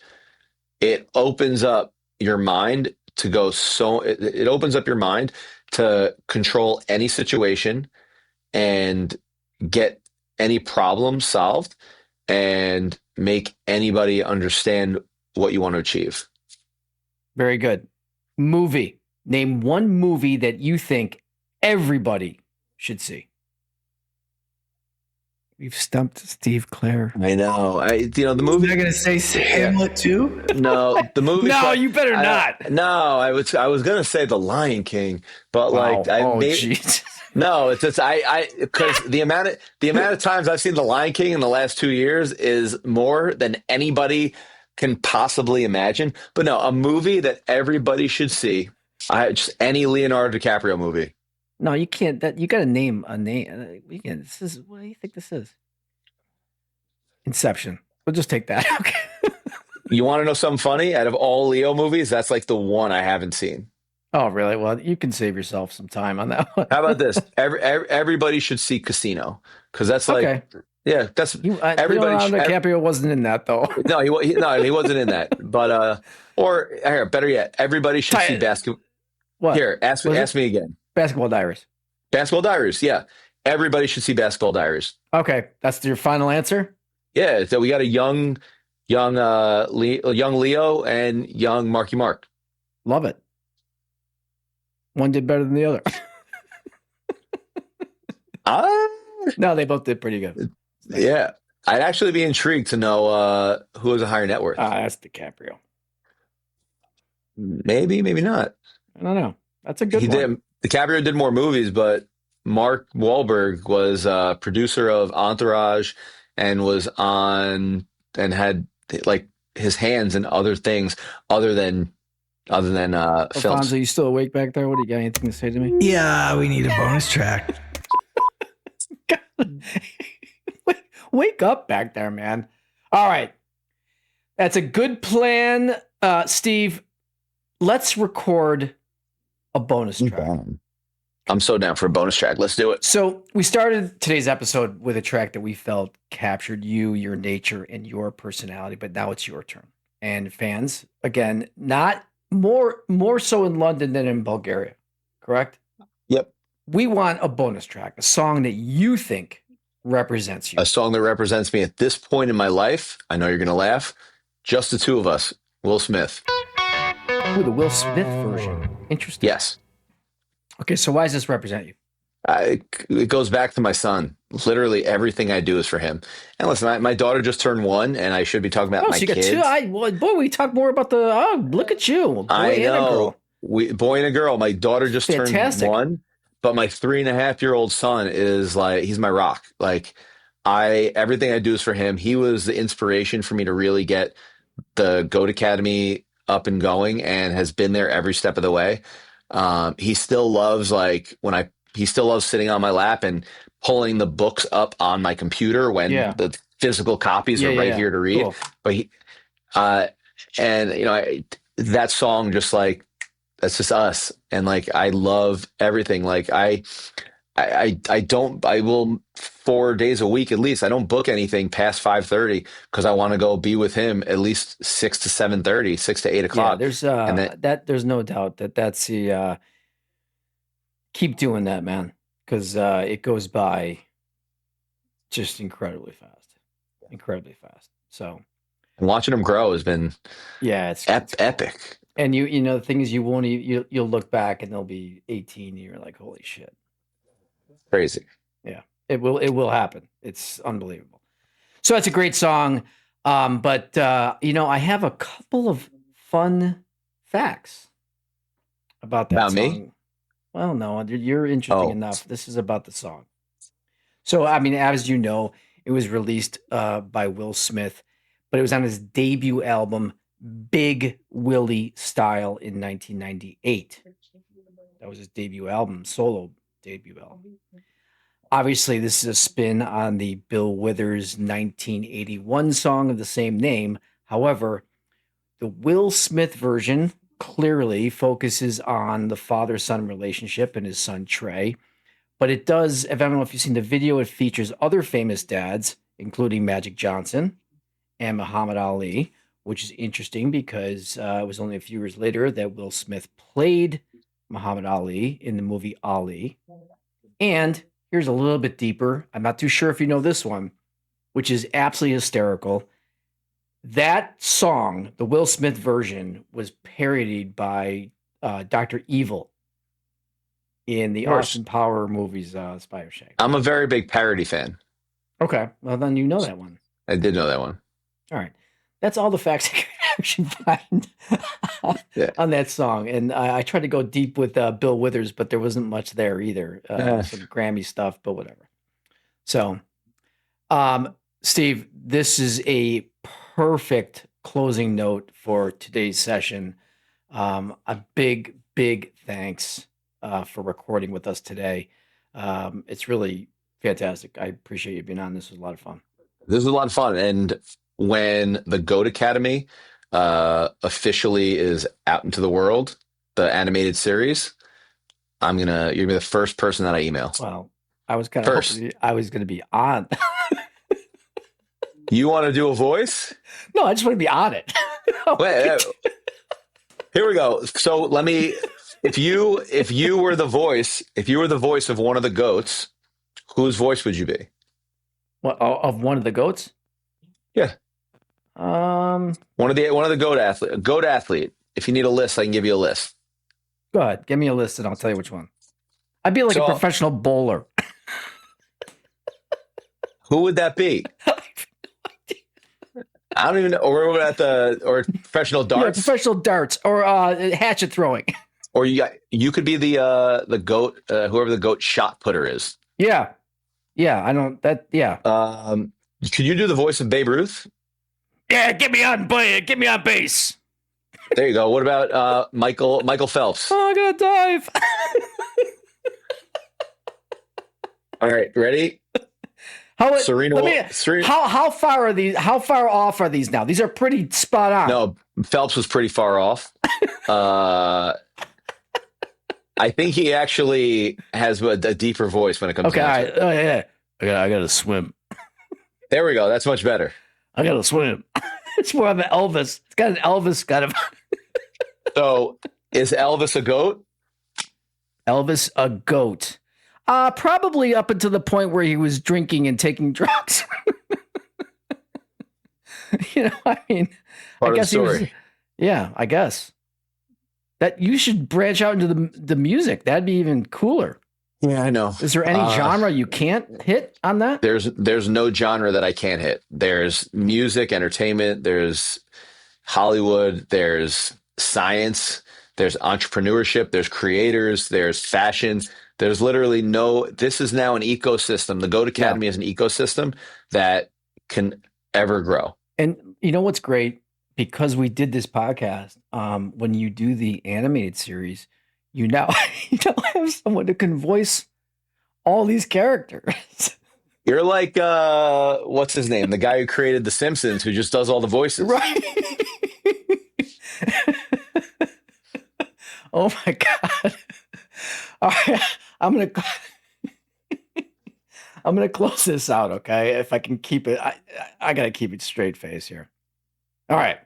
It opens up your mind to go it opens up your mind to control any situation and get any problem solved and make anybody understand what you want to achieve. Very good. Movie. Name one movie that you think everybody should see. We've stumped Steve Clair. I know. The movie. You're going to say Hamlet too? No, the movie. No, you better not. No, I was gonna say The Lion King, but Wow. like Jeez. no, it's just because the amount of times I've seen The Lion King in the last 2 years is more than anybody can possibly imagine. But no, a movie that everybody should see. Just any Leonardo DiCaprio movie. No, you can't. You got to name a name. What do you think this is? Inception. We'll just take that. Okay. You want to know something funny? Out of all Leo movies, that's like the one I haven't seen. Oh, really? Well, you can save yourself some time on that one. How about this? Everybody should see Casino because that's like, okay. Yeah, that's everybody. Leonardo DiCaprio wasn't in that though. No, he wasn't in that. But or here, better yet, everybody should see basketball. What? Here, ask me again. Basketball Diaries. Basketball Diaries. Yeah, everybody should see Basketball Diaries. Okay, that's your final answer. Yeah, so we got a young Leo and young Marky Mark. Love it. One did better than the other. No, they both did pretty good. Yeah, I'd actually be intrigued to know who has a higher net worth. That's DiCaprio. Maybe not. I don't know. That's a good one. DiCaprio did more movies, but Mark Wahlberg was producer of Entourage and was on and had like his hands in other things other than films. Alfonso, you still awake back there? What do you got? Anything to say to me? Yeah, we need a bonus track. Wake up back there, man. All right. That's a good plan. Steve, let's record a bonus track. I'm so down for a bonus track. Let's do it. So we started today's episode with a track that we felt captured you, your nature, and your personality, but now it's your turn. And fans, again, not more so in London than in Bulgaria, correct? Yep. We want a bonus track, a song that you think represents you. A song that represents me at this point in my life. I know you're going to laugh. Just the two of us. Will Smith. Ooh, the Will Smith version. Interesting. Yes. Okay, so why does this represent you? It goes back to my son. Literally everything I do is for him. And listen, my daughter just turned 1, and I should be talking about my so you kids. Got 2. Boy, we talk more about the. Oh, look at you, boy I know. And a girl. Boy and a girl. My daughter just Fantastic. turned 1, but my 3.5-year-old son is like he's my rock. Like everything I do is for him. He was the inspiration for me to really get the GOAT Academy up and going, and has been there every step of the way. He still loves he still loves sitting on my lap and pulling the books up on my computer when the physical copies are right here to read. Cool. But that song just like, that's just us. And like, I love everything. Like I will 4 days a week, at least. I don't book anything past 5:30 because I want to go be with him at least 6 to 7:30, 6 to 8 o'clock. Yeah, there's no doubt that's the, keep doing that, man. Cause, it goes by just incredibly fast. So watching him grow has been, it's epic. And the thing is, you'll look back and they'll be 18 and you're like, holy shit. Crazy. Yeah, it will happen. It's unbelievable. So that's a great song. But I have a couple of fun facts about that song. Me? Well, no, you're interesting enough. This is about the song. So, I mean, as you know, it was released by Will Smith, but it was on his debut album, Big Willie Style, in 1998. That was his debut album, solo debut album. Obviously, this is a spin on the Bill Withers 1981 song of the same name. However, the Will Smith version clearly focuses on the father-son relationship and his son Trey. But it does, I don't know if you've seen the video, it features other famous dads, including Magic Johnson and Muhammad Ali, which is interesting because it was only a few years later that Will Smith played Muhammad Ali in the movie Ali. And here's a little bit deeper. I'm not too sure if you know this one, which is absolutely hysterical. That song, the Will Smith version, was parodied by Dr. Evil in the Austin Power movies, Spy Shack. I'm a very big parody fan. Okay, well then you know that one. I did know that one. All right, that's all the facts I could actually find on that song. And I tried to go deep with Bill Withers, but there wasn't much there either. Some Grammy stuff, but whatever. So, Steve, this is a perfect closing note for today's session. A big thanks for recording with us today. It's really fantastic. I appreciate you being on. This was a lot of fun. This was a lot of fun. And when the GOAT Academy officially is out into the world, the animated series, you're gonna be the first person that I email. Well, I was kind of hoping I was gonna be on. You want to do a voice? No, I just want to be on it. Wait, here we go. So let me. If you were the voice of one of the goats, whose voice would you be? What, of one of the goats? Yeah. One of the goat athlete. If you need a list, I can give you a list. Go ahead, give me a list, and I'll tell you which one. I'd be like a professional bowler. Who would that be? I don't even know. Or professional darts. Yeah, professional darts or hatchet throwing. Or you could be the goat, whoever the goat shot putter is. Yeah. I don't. That. Yeah. Could you do the voice of Babe Ruth? Yeah, get me on base. There you go. What about Michael Phelps? Oh, I'm gonna dive. All right, ready? Serena. How far are these? How far off are these now? These are pretty spot on. No, Phelps was pretty far off. I think he actually has a deeper voice when it comes to it. Oh yeah. I gotta swim. There we go. That's much better. I gotta swim. It's more of an Elvis. It's got an Elvis kind of. So, is Elvis a goat? Elvis a goat? Probably up until the point where he was drinking and taking drugs. I mean, Part of the story. I guess that you should branch out into the music. That'd be even cooler. Yeah, I know. Is there any genre you can't hit on that? There's no genre that I can't hit. There's music, entertainment, there's Hollywood, there's science, there's entrepreneurship, there's creators, there's fashion. There's literally this is now an ecosystem. The GOAT Academy is an ecosystem that can ever grow. And you know what's great? Because we did this podcast, when you do the animated series, you now have someone who can voice all these characters. You're like, what's his name? The guy who created The Simpsons, who just does all the voices. Right. Oh my God. All right. I'm gonna close this out, okay? If I can keep it, I gotta keep it straight face here. All right.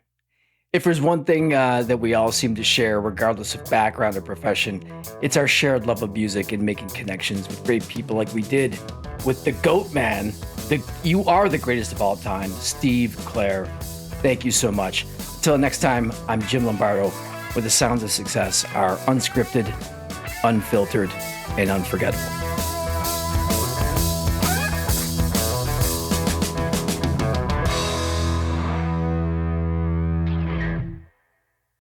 If there's one thing that we all seem to share, regardless of background or profession, it's our shared love of music and making connections with great people like we did with the GOAT man. You are the greatest of all time, Steve Clair. Thank you so much. Until next time, I'm Jim Lombardo, where the sounds of success are unscripted, unfiltered, and unforgettable.